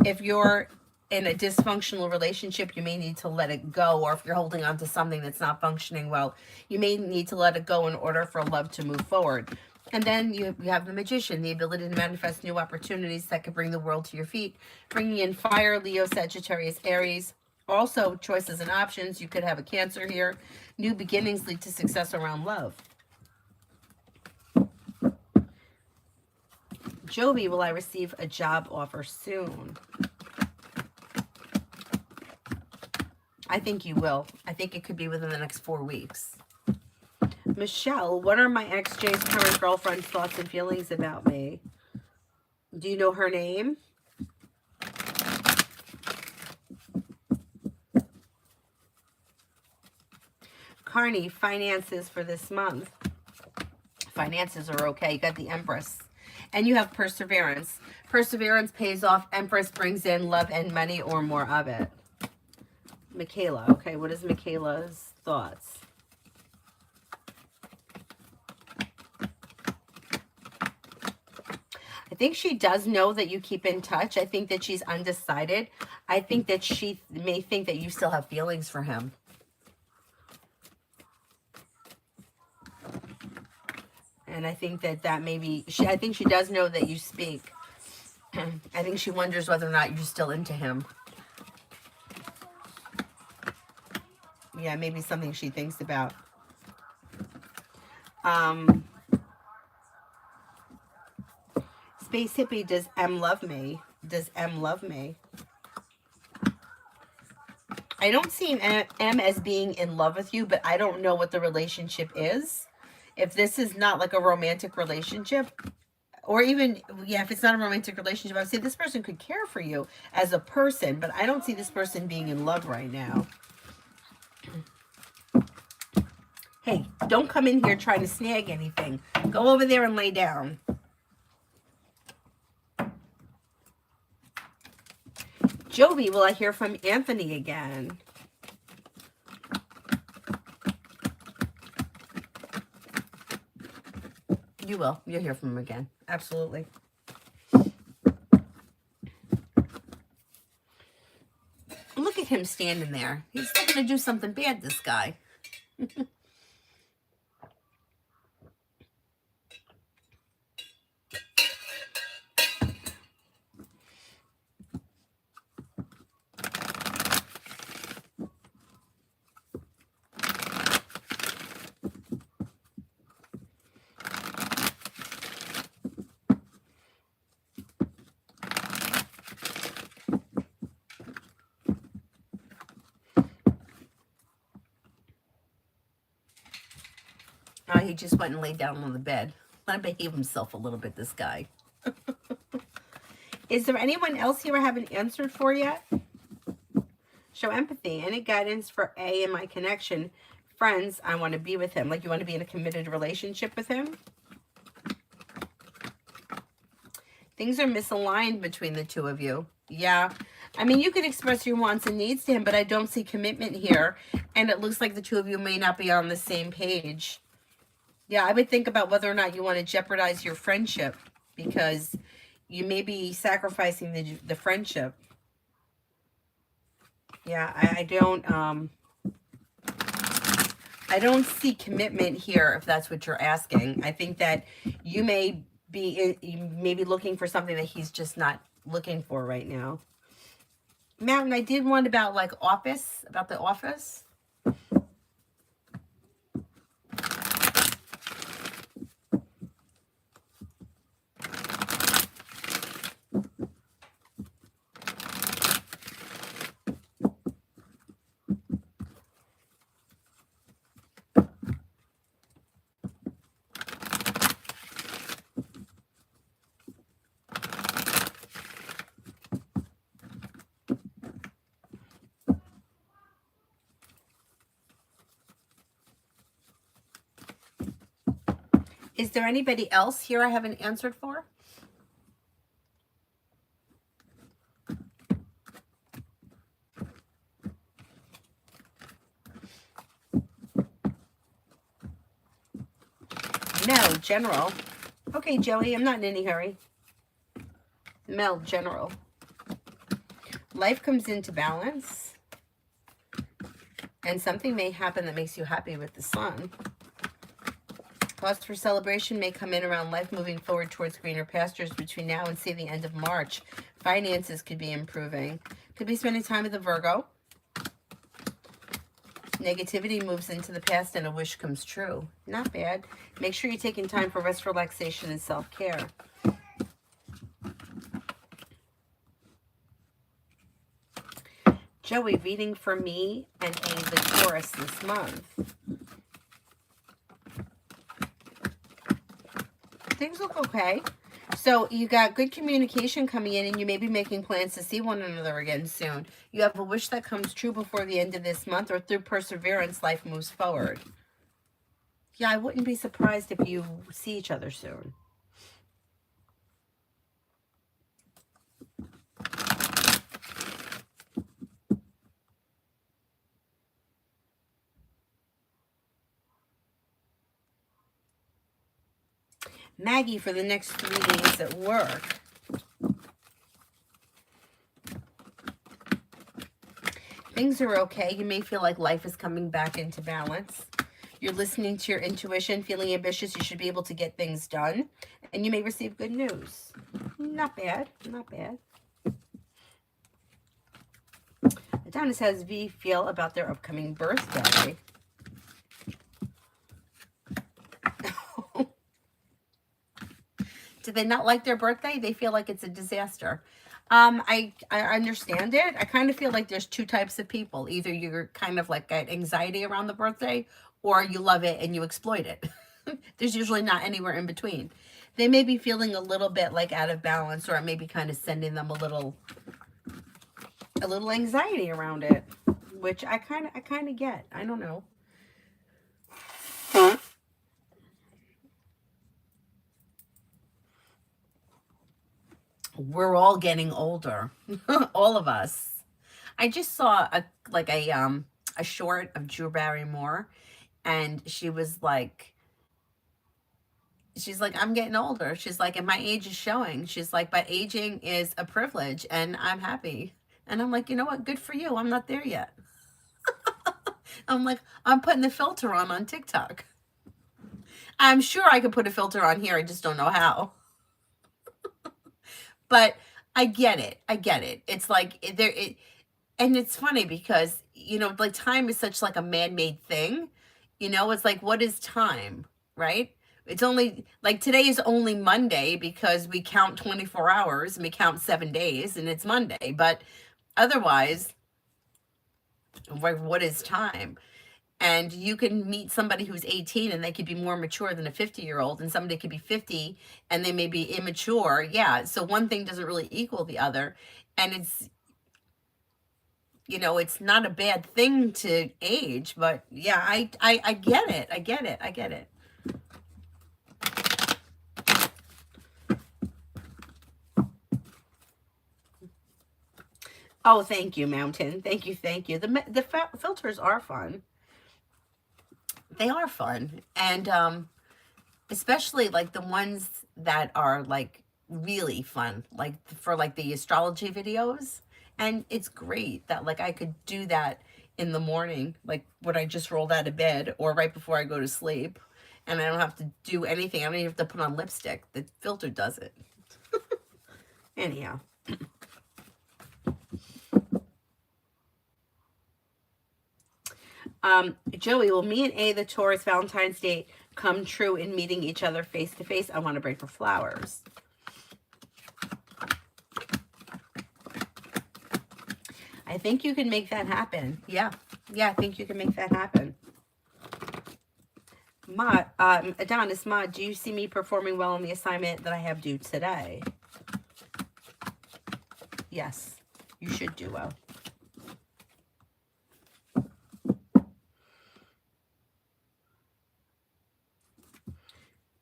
If you're in a dysfunctional relationship, you may need to let it go, or if you're holding on to something that's not functioning well, you may need to let it go in order for love to move forward. And then you have the Magician, the ability to manifest new opportunities that could bring the world to your feet, bringing in fire, Leo, Sagittarius, Aries. Also, choices and options. You could have a Cancer here. New beginnings lead to success around love. Jovi, will I receive a job offer soon? I think you will. I think it could be within the next 4 weeks. Michelle, what are my ex-J's current girlfriend's thoughts and feelings about me? Do you know her name? Carney, finances for this month. Finances are okay. You got the Empress. And you have perseverance. Perseverance pays off. Empress brings in love and money or more of it. Michaela. Okay, what is Michaela's thoughts? I think she does know that you keep in touch. I think that she's undecided. I think that she may think that you still have feelings for him. And I think that maybe, I think she does know that you speak. I think she wonders whether or not you're still into him. Yeah, maybe something she thinks about. Space Hippie, does M love me? Does M love me? I don't see M as being in love with you, but I don't know what the relationship is. If this is not like a romantic relationship, or even, yeah, if it's not a romantic relationship, I would say this person could care for you as a person, but I don't see this person being in love right now. Hey, don't come in here trying to snag anything. Go over there and lay down. Jovi, will I hear from Anthony again? You will. You'll hear from him again. Absolutely. Look at him standing there. He's not going to do something bad, this guy. Oh, he just went and laid down on the bed. Let him behave himself a little bit, this guy. Is there anyone else here I haven't answered for yet? Show empathy. Any guidance for A in my connection? Friends, I want to be with him. Like, you want to be in a committed relationship with him? Things are misaligned between the two of you. Yeah. I mean, you could express your wants and needs to him, but I don't see commitment here. And it looks like the two of you may not be on the same page. Yeah, I would think about whether or not you want to jeopardize your friendship, because you may be sacrificing the friendship. Yeah, I don't see commitment here, if that's what you're asking. I think that you may be looking for something that he's just not looking for right now. Mountain, I did one about like office, about the office. Is there anybody else here I haven't answered for? No, general. Okay, Joey, I'm not in any hurry. Mel, general. Life comes into balance. And something may happen that makes you happy with the sun. Cause for celebration may come in around life moving forward towards greener pastures between now and, say, the end of March. Finances could be improving. Could be spending time with a Virgo. Negativity moves into the past and a wish comes true. Not bad. Make sure you're taking time for rest, relaxation, and self-care. Joey, reading for me and the Taurus this month. Things look okay. So you got good communication coming in, and you may be making plans to see one another again soon. You have a wish that comes true before the end of this month, or through perseverance, life moves forward. Yeah, I wouldn't be surprised if you see each other soon. Maggie, for the next 3 days at work. Things are okay. You may feel like life is coming back into balance. You're listening to your intuition, feeling ambitious. You should be able to get things done. And you may receive good news. Not bad. Not bad. Adonis has V feel about their upcoming birthday. Do they not like their birthday? They feel like it's a disaster. I understand it. I kind of feel like there's two types of people. Either you're kind of like got anxiety around the birthday, or you love it and you exploit it. There's usually not anywhere in between. They may be feeling a little bit like out of balance, or it may be kind of sending them a little anxiety around it, which I kind of get. I don't know. We're all getting older. All of us. I just saw a short of Drew Barrymore, and she's like, I'm getting older. She's like, and my age is showing. She's like, but aging is a privilege and I'm happy. And I'm like, you know what? Good for you. I'm not there yet. I'm like, I'm putting the filter on TikTok. I'm sure I could put a filter on here. I just don't know how. But I get it. I get it. It's like and it's funny because, you know, like time is such like a man-made thing. You know, it's like, what is time, right? It's only like today is only Monday because we count 24 hours and we count 7 days and it's Monday. But otherwise, like, what is time? And you can meet somebody who's 18 and they could be more mature than a 50-year-old, and somebody could be 50 and they may be immature. Yeah. So one thing doesn't really equal the other. And it's, you know, it's not a bad thing to age, but yeah, I get it. I get it. I get it. Oh, thank you, Mountain. Thank you. Thank you. The filters are fun. They are fun. And especially like the ones that are like really fun, like for like the astrology videos. And it's great that like I could do that in the morning, like when I just rolled out of bed or right before I go to sleep. And I don't have to do anything. I don't even have to put on lipstick. The filter does it. Anyhow. Joey, will me and A, the Taurus Valentine's date, come true in meeting each other face to face? I want to break for flowers. I think you can make that happen. Yeah. Yeah, I think you can make that happen. Adonis, Ma, do you see me performing well on the assignment that I have due today? Yes, you should do well.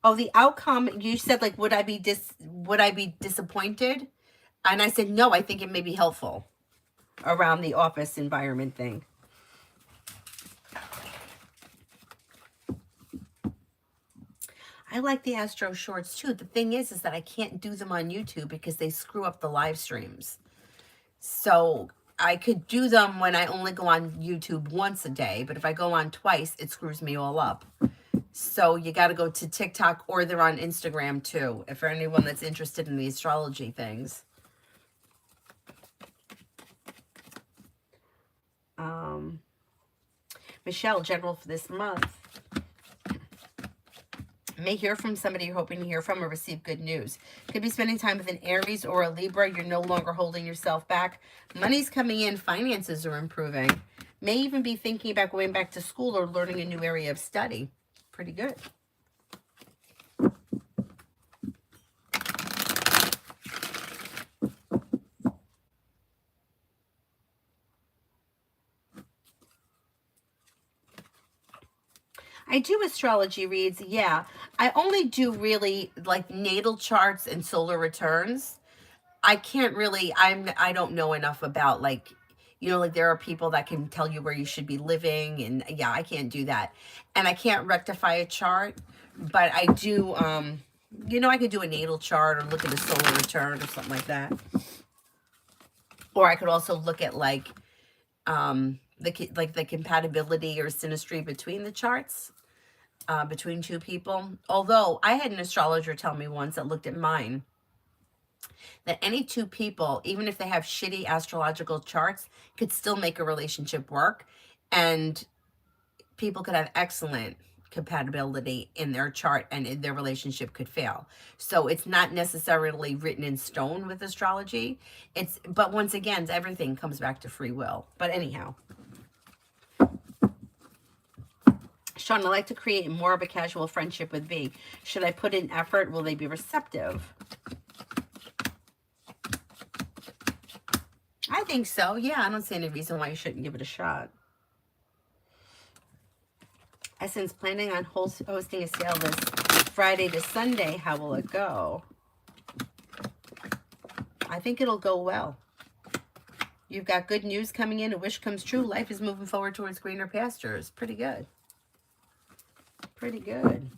Oh, the outcome, you said like, would I be disappointed? And I said, no, I think it may be helpful around the office environment thing. I like the Astro Shorts too. The thing is that I can't do them on YouTube because they screw up the live streams. So I could do them when I only go on YouTube once a day, but if I go on twice, it screws me all up. So you got to go to TikTok, or they're on Instagram too, if for anyone that's interested in the astrology things. Michelle, general for this month. May hear from somebody you're hoping to hear from or receive good news. Could be spending time with an Aries or a Libra. You're no longer holding yourself back. Money's coming in. Finances are improving. May even be thinking about going back to school or learning a new area of study. Pretty good. I do astrology reads, yeah. I only do really like natal charts and solar returns. I can't really, I don't know enough about like, you know, like there are people that can tell you where you should be living, and yeah, I can't do that. And I can't rectify a chart, but I do, you know, I could do a natal chart or look at a solar return or something like that. Or I could also look at like the compatibility or synastry between the charts. between two people. Although I had an astrologer tell me once that looked at mine that any two people, even if they have shitty astrological charts, could still make a relationship work. And people could have excellent compatibility in their chart and their relationship could fail. So it's not necessarily written in stone with astrology. But once again, everything comes back to free will. But anyhow, Sean, I like to create more of a casual friendship with V. Should I put in effort? Will they be receptive? I think so. Yeah, I don't see any reason why you shouldn't give it a shot. Essence, planning on hosting a sale this Friday to Sunday. How will it go? I think it'll go well. You've got good news coming in. A wish comes true. Life is moving forward towards greener pastures. Pretty good. Pretty good.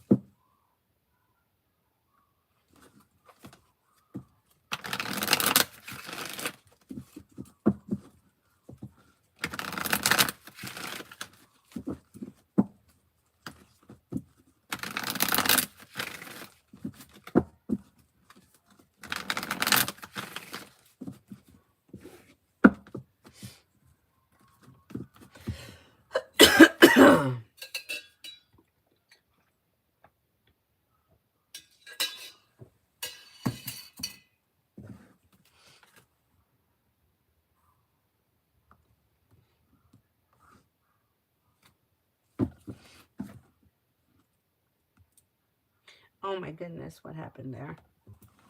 Oh my goodness, what happened there?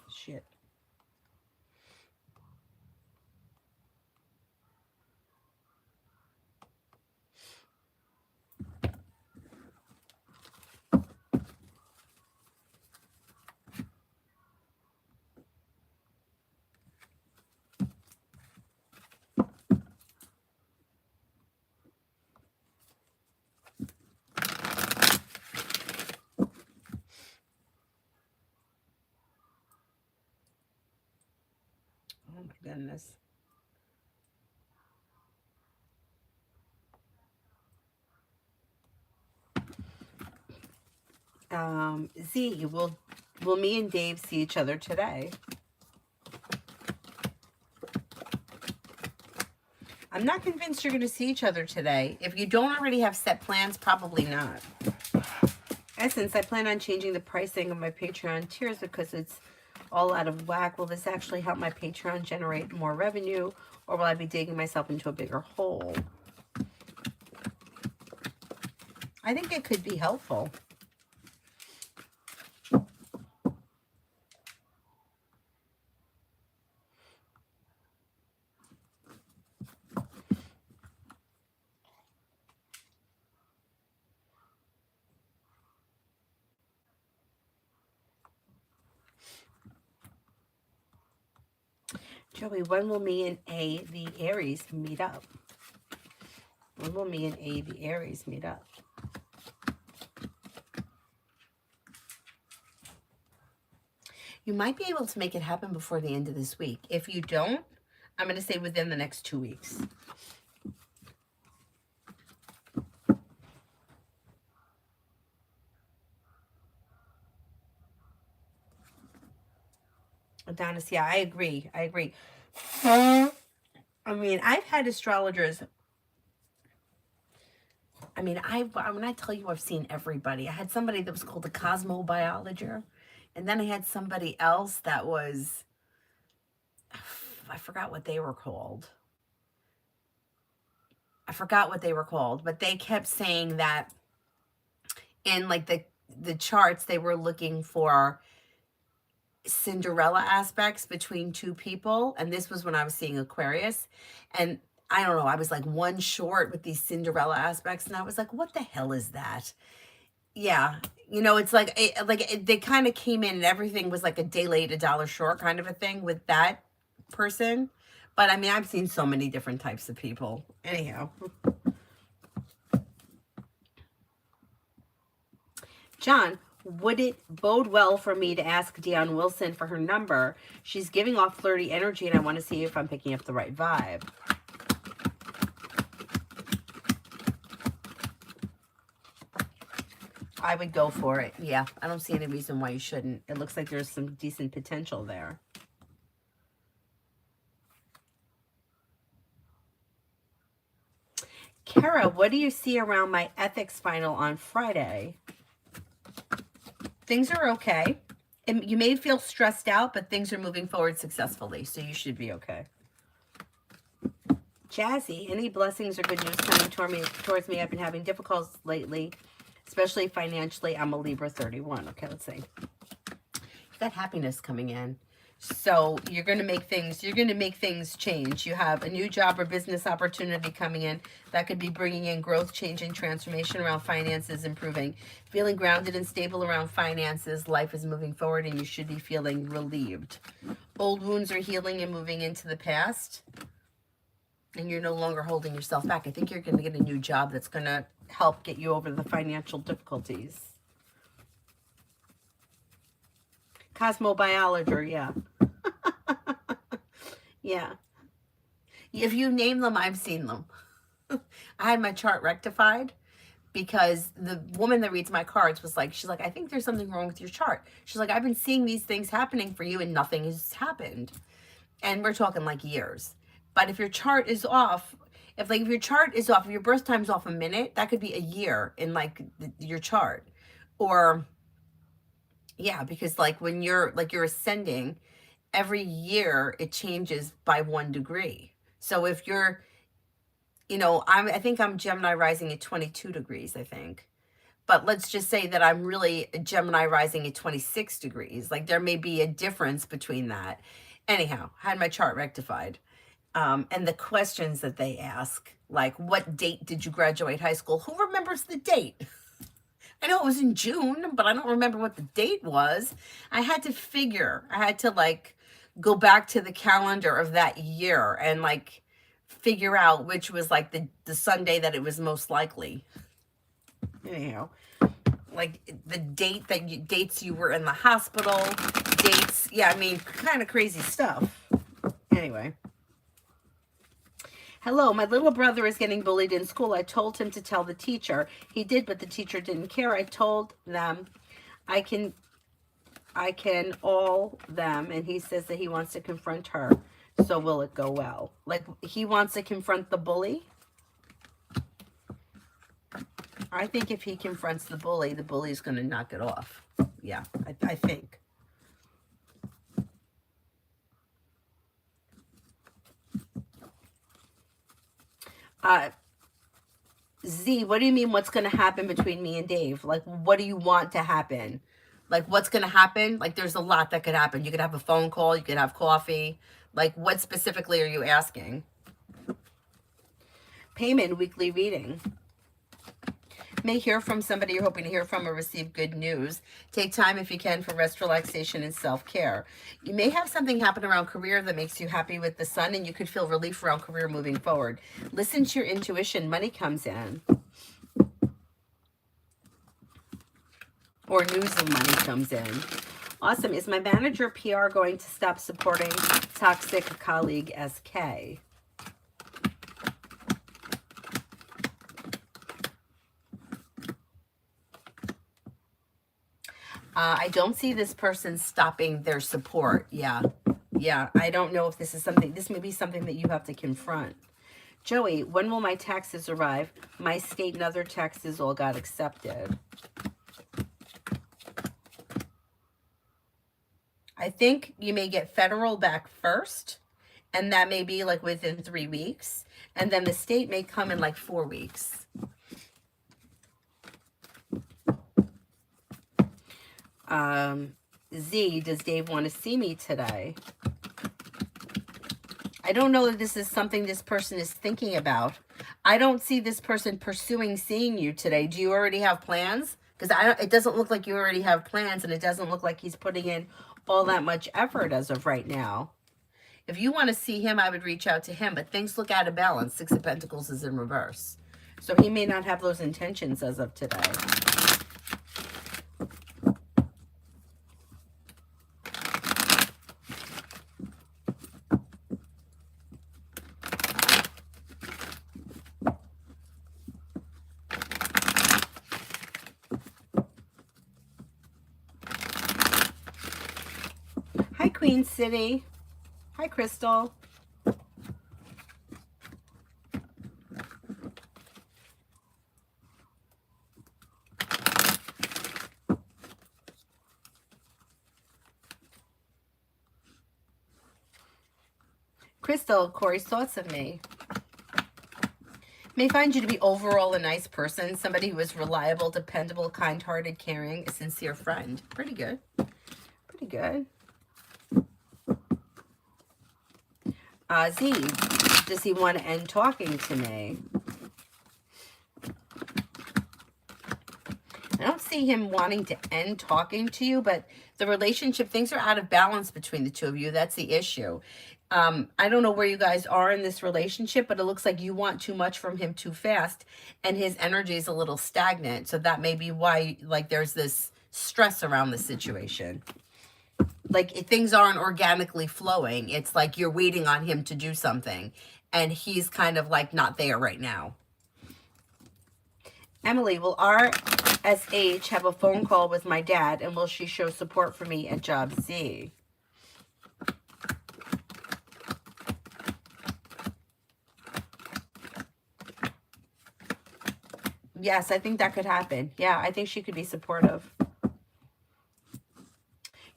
Shit. Oh my goodness. Z, will me and Dave see each other today? I'm not convinced you're going to see each other today. If you don't already have set plans, probably not. Essence, I plan on changing the pricing of my Patreon tiers because it's all out of whack. Will this actually help my Patreon generate more revenue, or will I be digging myself into a bigger hole? I think it could be helpful. Joey, when will me and A, the Aries, meet up? When will me and A, the Aries, meet up? You might be able to make it happen before the end of this week. If you don't, I'm going to say within the next 2 weeks. Adonis, yeah, I agree. I agree. I mean, I've had astrologers. I mean, when I tell you I've seen everybody, I had somebody that was called a cosmobiologer. And then I had somebody else that was, I forgot what they were called. But they kept saying that in like the charts, they were looking for Cinderella aspects between two people. And this was when I was seeing Aquarius. And I don't know, I was like one short with these Cinderella aspects. And I was like, what the hell is that? Yeah. You know, it's like, they kind of came in and everything was like a day late, a dollar short kind of a thing with that person. But I mean, I've seen so many different types of people. Anyhow. John, would it bode well for me to ask Dionne Wilson for her number? She's giving off flirty energy and I want to see if I'm picking up the right vibe. I would go for it. Yeah, I don't see any reason why you shouldn't. It looks like there's some decent potential there. Kara, what do you see around my ethics final on Friday? Things are okay. You may feel stressed out, but things are moving forward successfully, so you should be okay. Jazzy, any blessings or good news coming towards me? I've been having difficulties lately, especially financially. I'm a Libra 31. Okay, let's see. You got happiness coming in. So you're going to make things change. You have a new job or business opportunity coming in that could be bringing in growth, change, and transformation around finances, improving. Feeling grounded and stable around finances. Life is moving forward and you should be feeling relieved. Old wounds are healing and moving into the past. And you're no longer holding yourself back. I think you're going to get a new job that's going to help get you over the financial difficulties. Cosmobiologer, yeah. Yeah. If you name them, I've seen them. I had my chart rectified because the woman that reads my cards was like, she's like, I think there's something wrong with your chart. She's like, I've been seeing these things happening for you and nothing has happened. And we're talking like years. But if your chart is off, if your chart is off, if your birth time's off a minute, that could be a year in like your chart. Or yeah, because like when you're ascending, every year it changes by 1 degree. So if you're, I think I'm Gemini rising at 22 degrees, I think. But let's just say that I'm really a Gemini rising at 26 degrees. Like there may be a difference between that. Anyhow, had my chart rectified. And the questions that they ask, like, what date did you graduate high school? Who remembers the date? I know it was in June, but I don't remember what the date was. I had to like go back to the calendar of that year and like figure out which was like the Sunday that it was most likely. Anyhow, like the dates you were in the hospital, dates. Yeah, I mean, kind of crazy stuff. Anyway. Hello, my little brother is getting bullied in school. I told him to tell the teacher. He did, but the teacher didn't care. I told them I can all them, and he says that he wants to confront her. So will it go well? Like he wants to confront the bully? I think if he confronts the bully's going to knock it off. Yeah, I think. Z, what do you mean what's going to happen between me and Dave? Like, what do you want to happen? Like, what's going to happen? Like, there's a lot that could happen. You could have a phone call. You could have coffee. Like, what specifically are you asking? Payment, weekly reading. May hear from somebody you're hoping to hear from or receive good news. Take time if you can for rest, relaxation, and self-care. You may have something happen around career that makes you happy with the sun, and you could feel relief around career moving forward. Listen to your intuition. Money comes in. Or news of money comes in. Awesome. Is my manager PR going to stop supporting toxic colleague SK? I don't see this person stopping their support. Yeah. I don't know if this may be something that you have to confront. Joey, when will my taxes arrive? My state and other taxes all got accepted. I think you may get federal back first, and that may be like within 3 weeks. And then the state may come in like 4 weeks. Z, does Dave want to see me today? I don't know that this is something this person is thinking about. I don't see this person pursuing seeing you today. Do you already have plans? Because it doesn't look like you already have plans, and it doesn't look like he's putting in all that much effort as of right now. If you want to see him, I would reach out to him, but things look out of balance. 6 of Pentacles is in reverse. So he may not have those intentions as of today. Hi, Queen City. Hi, Crystal. Crystal, Corey's thoughts of me. May find you to be overall a nice person, somebody who is reliable, dependable, kind-hearted, caring, a sincere friend. Pretty good. Pretty good. Z, does he want to end talking to me? I don't see him wanting to end talking to you, but the relationship, things are out of balance between the two of you. That's the issue. I don't know where you guys are in this relationship, but it looks like you want too much from him too fast, and his energy is a little stagnant. So that may be why, like, there's this stress around the situation. Like, things aren't organically flowing. It's like you're waiting on him to do something, and he's kind of like not there right now. Emily, will RSH have a phone call with my dad, and will she show support for me at Job Z? Yes, I think that could happen. Yeah, I think she could be supportive.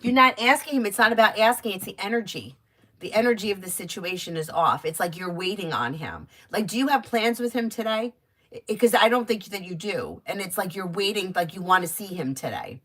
You're not asking him. It's not about asking. It's the energy. The energy of the situation is off. It's like you're waiting on him. Like, do you have plans with him today? Because I don't think that you do. And it's like you're waiting, like you want to see him today.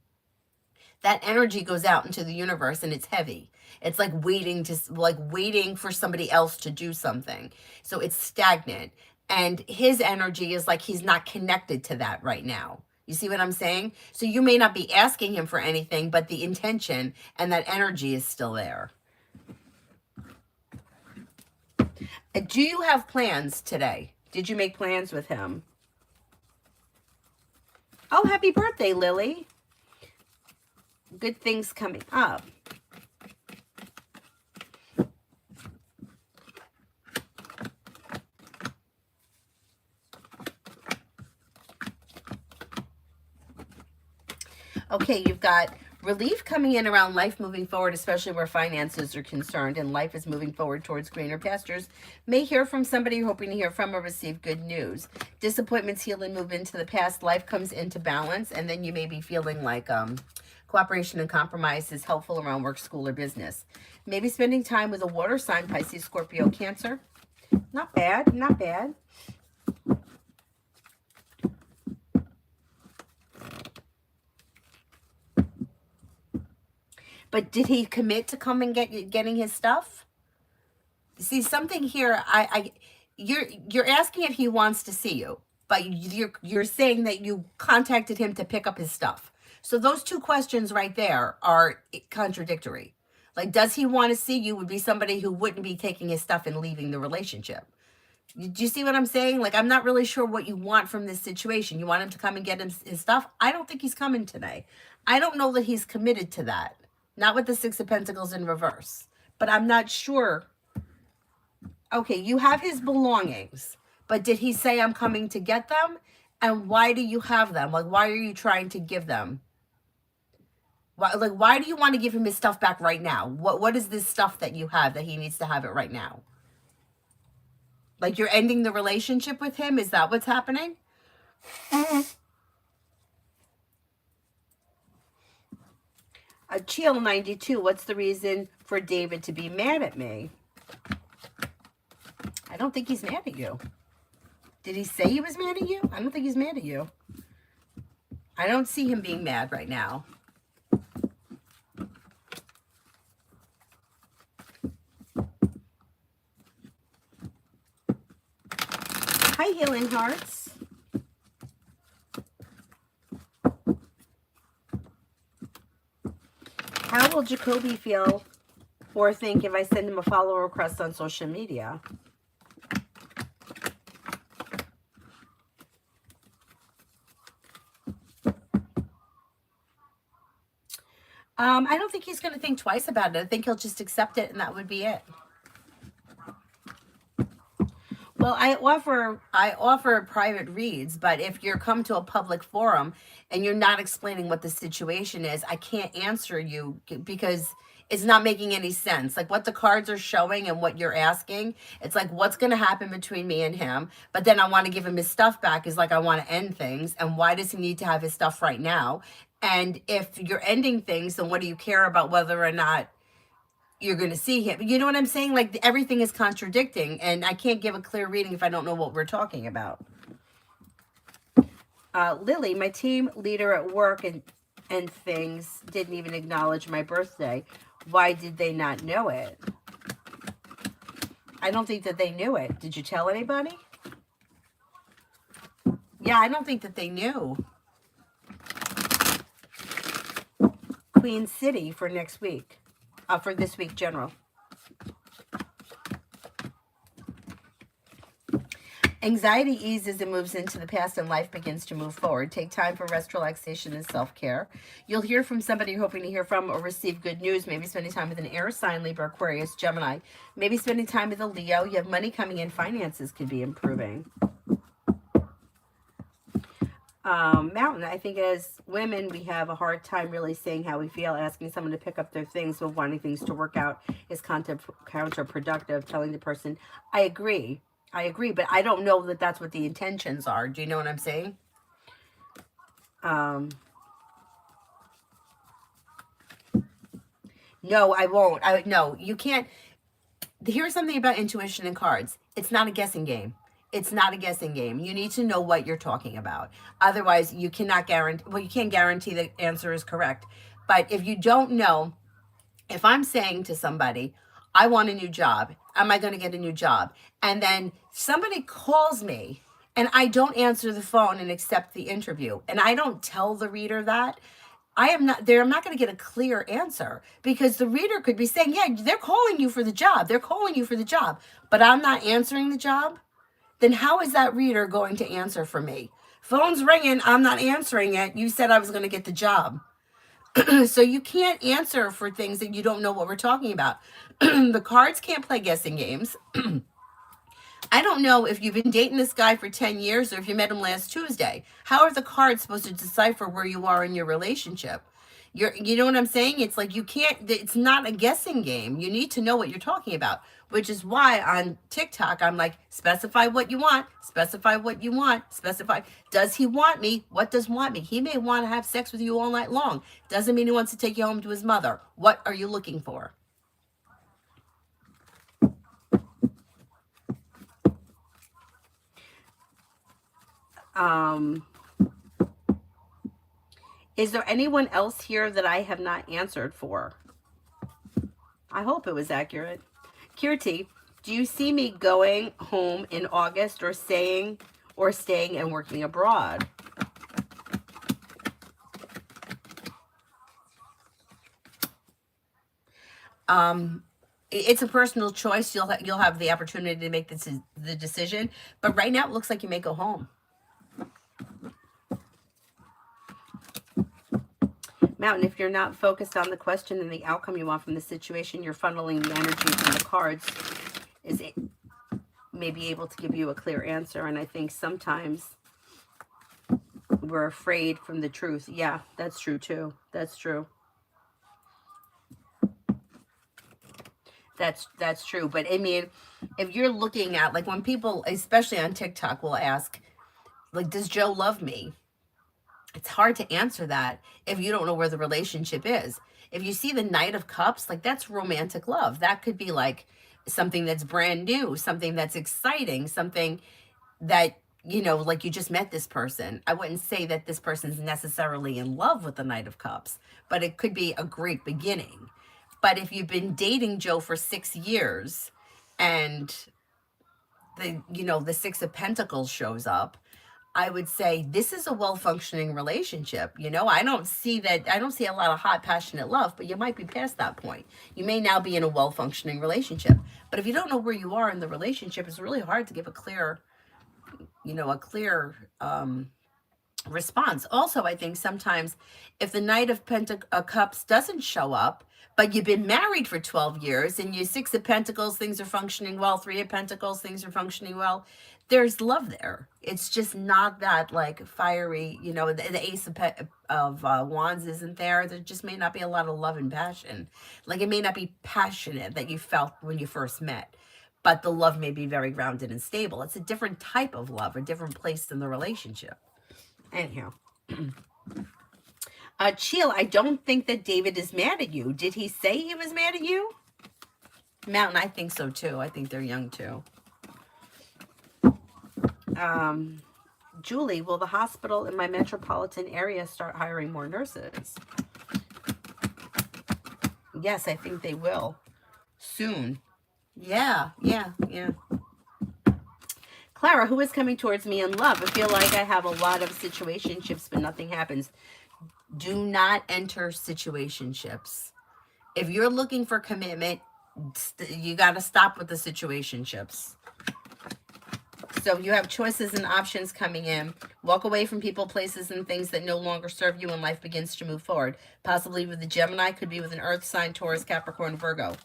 That energy goes out into the universe and it's heavy. It's like waiting for somebody else to do something. So it's stagnant. And his energy is like he's not connected to that right now. You see what I'm saying? So you may not be asking him for anything, but the intention and that energy is still there. Do you have plans today? Did you make plans with him? Oh, happy birthday, Lily. Good things coming up. Okay, you've got relief coming in around life moving forward, especially where finances are concerned and life is moving forward towards greener pastures. May hear from somebody you're hoping to hear from or receive good news. Disappointments heal and move into the past. Life comes into balance, and then you may be feeling like cooperation and compromise is helpful around work, school, or business. Maybe spending time with a water sign, Pisces, Scorpio, Cancer. Not bad, not bad. But did he commit to come and getting his stuff? See, something here. You're asking if he wants to see you, but you're saying that you contacted him to pick up his stuff. So those two questions right there are contradictory. Like, does he want to see you? Would be somebody who wouldn't be taking his stuff and leaving the relationship. Do you see what I'm saying? Like, I'm not really sure what you want from this situation. You want him to come and get his stuff? I don't think he's coming today. I don't know that he's committed to that. Not with the Six of Pentacles in reverse. But I'm not sure. Okay, you have his belongings. But did he say, I'm coming to get them? And why do you have them? Like, why are you trying to give them? Why do you want to give him his stuff back right now? What is this stuff that you have that he needs to have it right now? Like, you're ending the relationship with him? Is that what's happening? Chill 92, what's the reason for David to be mad at me? I don't think he's mad at you. Did he say he was mad at you? I don't think he's mad at you. I don't see him being mad right now. Hi, Healing Hearts. How will Jacoby feel or think if I send him a follow request on social media? I don't think he's going to think twice about it. I think he'll just accept it and that would be it. Well, I offer private reads, but if you're come to a public forum and you're not explaining what the situation is, I can't answer you because it's not making any sense. Like what the cards are showing and what you're asking, it's like what's going to happen between me and him. But then I want to give him his stuff back. Is like I want to end things, and why does he need to have his stuff right now? And if you're ending things, then what do you care about whether or not you're going to see him? You know what I'm saying? Like everything is contradicting, and I can't give a clear reading if I don't know what we're talking about. Lily, my team leader at work and things didn't even acknowledge my birthday. Why did they not know it? I don't think that they knew it. Did you tell anybody? Yeah, I don't think that they knew. Queen City for next week. For this week, general. Anxiety eases and moves into the past, and life begins to move forward. Take time for rest, relaxation, and self-care. You'll hear from somebody you're hoping to hear from or receive good news. Maybe spending time with an air sign, Libra, Aquarius, Gemini. Maybe spending time with a Leo. You have money coming in. Finances could be improving. Mountain, I think as women, we have a hard time really saying how we feel. Asking someone to pick up their things or wanting things to work out is counterproductive. Telling the person, I agree, but I don't know that that's what the intentions are. Do you know what I'm saying? No, I won't. No, you can't. Here's something about intuition and cards. It's not a guessing game. It's not a guessing game. You need to know what you're talking about. Otherwise, you cannot guarantee, well, you can't guarantee the answer is correct. But if you don't know, if I'm saying to somebody, I want a new job, am I going to get a new job? And then somebody calls me and I don't answer the phone and accept the interview, and I don't tell the reader that, I am not there. I'm not going to get a clear answer because the reader could be saying, yeah, they're calling you for the job. They're calling you for the job, but I'm not answering the job. Then how is that reader going to answer for me? Phone's ringing. I'm not answering it. You said I was going to get the job. So you can't answer for things that you don't know what we're talking about. The cards can't play guessing games. I don't know if you've been dating this guy for 10 years or if you met him last Tuesday. How are the cards supposed to decipher where you are in your relationship? You know what I'm saying? It's like you can't, it's not a guessing game. You need to know what you're talking about, which is why on TikTok, I'm like, specify what you want, specify what you want, specify. Does he want me? What does want me? He may want to have sex with you all night long. Doesn't mean he wants to take you home to his mother. What are you looking for? Is there anyone else here that I have not answered for? I hope it was accurate. Kirti, do you see me going home in August or staying and working abroad? It's a personal choice. You'll have the opportunity to make the decision, but right now it looks like you may go home. Mountain, if you're not focused on the question and the outcome you want from the situation, you're funneling the energy from the cards may be able to give you a clear answer. And I think sometimes we're afraid from the truth. Yeah, that's true too. That's true. That's true. But I mean, if you're looking at, like when people, especially on TikTok, will ask, like, does Joe love me? It's hard to answer that if you don't know where the relationship is. If you see the Knight of Cups, like that's romantic love. That could be like something that's brand new, something that's exciting, something that, you know, like you just met this person. I wouldn't say that this person's necessarily in love with the Knight of Cups, but it could be a great beginning. But if you've been dating Joe for 6 years and the Six of Pentacles shows up, I would say this is a well-functioning relationship. I don't see a lot of hot, passionate love, but you might be past that point. You may now be in a well-functioning relationship. But if you don't know where you are in the relationship, it's really hard to give a clear response. Also, I think sometimes if the Knight of Cups doesn't show up, but you've been married for 12 years and you Six of Pentacles, things are functioning well, Three of Pentacles, things are functioning well, there's love there. It's just not that like fiery, you know, the Ace of Wands isn't there. There just may not be a lot of love and passion. Like it may not be passionate that you felt when you first met, but the love may be very grounded and stable. It's a different type of love, a different place in the relationship. Anyhow. Chill, I don't think that David is mad at you. Did he say he was mad at you? Mountain, I think so too. I think they're young too. Julie, will the hospital in my metropolitan area start hiring more nurses? Yes, I think they will. Soon. Yeah. Clara, who is coming towards me in love? I feel like I have a lot of situationships, but nothing happens. Do not enter situationships. If you're looking for commitment, you got to stop with the situationships. So you have choices and options coming in. Walk away from people, places, and things that no longer serve you when life begins to move forward. Possibly with a Gemini, could be with an Earth sign, Taurus, Capricorn, Virgo.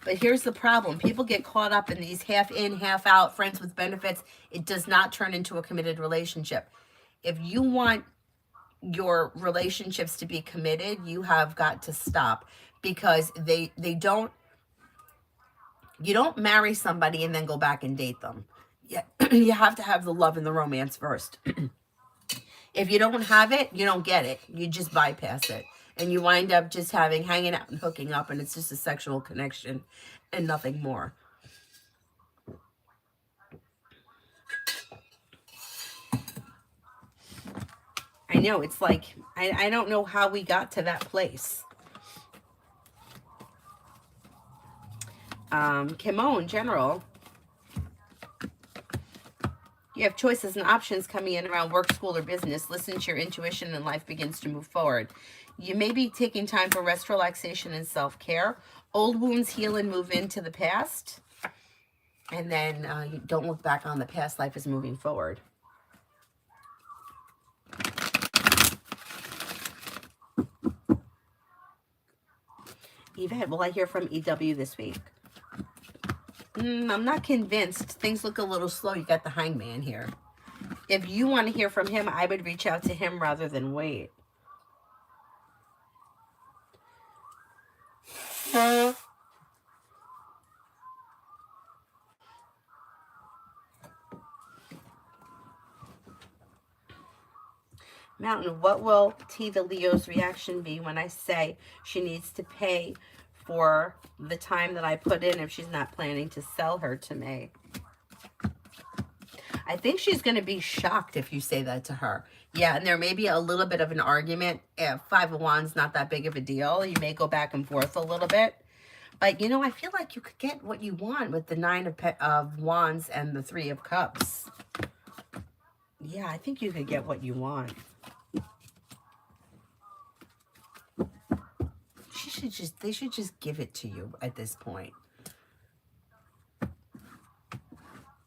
But here's the problem. People get caught up in these half in, half out, friends with benefits. It does not turn into a committed relationship. If you want your relationships to be committed, you have got to stop, because they don't, you don't marry somebody and then go back and date them. Yeah, you have to have the love and the romance first. If you don't have it, you don't get it. You just bypass it. And you wind up just hanging out and hooking up, and it's just a sexual connection and nothing more. I know, it's like, I don't know how we got to that place. Chemo in general. You have choices and options coming in around work, school, or business. Listen to your intuition and life begins to move forward. You may be taking time for rest, relaxation, and self-care. Old wounds heal and move into the past. And then you don't look back on the past. Life is moving forward. Yvette, will I hear from EW this week? I'm not convinced. Things look a little slow. You got the Hangman here. If you want to hear from him, I would reach out to him rather than wait. Mountain, what will T the Leo's reaction be when I say she needs to pay for the time that I put in if she's not planning to sell her to me? I think she's going to be shocked if you say that to her. Yeah, and there may be a little bit of an argument. Five of Wands, not that big of a deal. You may go back and forth a little bit. But, you know, I feel like you could get what you want with the Nine of Wands and the Three of Cups. Yeah, I think you could get what you want. They should just give it to you at this point.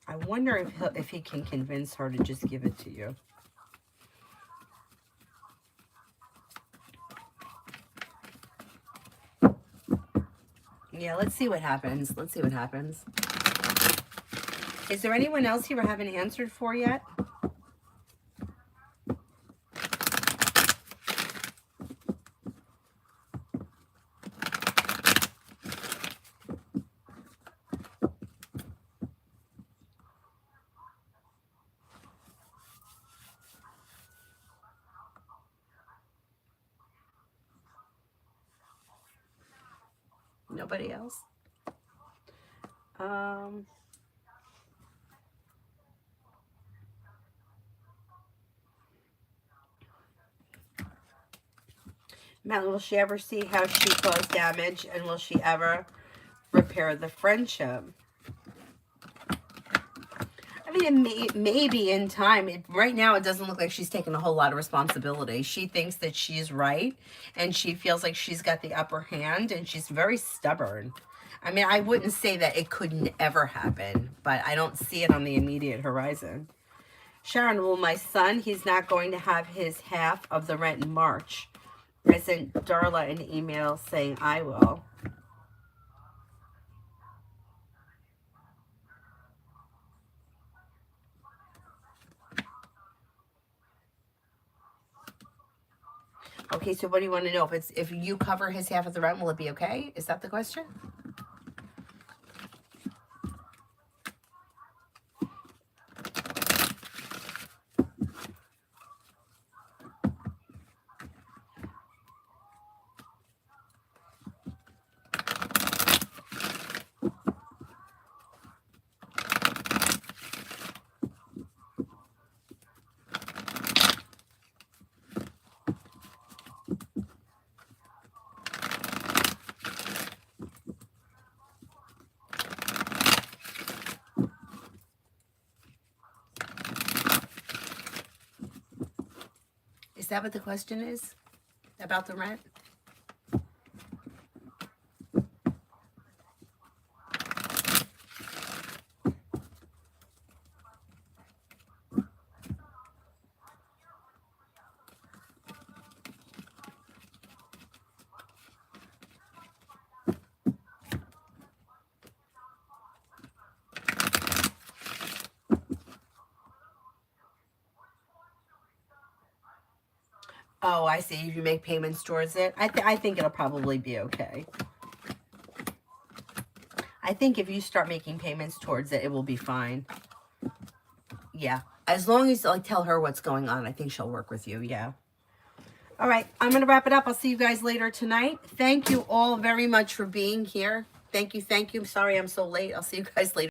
I wonder if he can convince her to just give it to you. Yeah, let's see what happens. Let's see what happens. Is there anyone else here I haven't answered for yet? Nobody else? Matt, will she ever see how she caused damage, and will she ever repair the friendship? I mean, maybe in time. Right now, it doesn't look like she's taking a whole lot of responsibility. She thinks that she's right, and she feels like she's got the upper hand, and she's very stubborn. I mean, I wouldn't say that it couldn't ever happen, but I don't see it on the immediate horizon. Sharon, well, my son, he's not going to have his half of the rent in March. I sent Darla an email saying I will. Okay, so what do you want to know? If you cover his half of the rent, will it be okay? Is that the question? Is that what the question is? About the rent? Oh, I see. If you make payments towards it, I think it'll probably be okay. I think if you start making payments towards it, it will be fine. Yeah. As long as, like, tell her what's going on, I think she'll work with you. Yeah. All right. I'm going to wrap it up. I'll see you guys later tonight. Thank you all very much for being here. Thank you. Thank you. I'm sorry I'm so late. I'll see you guys later.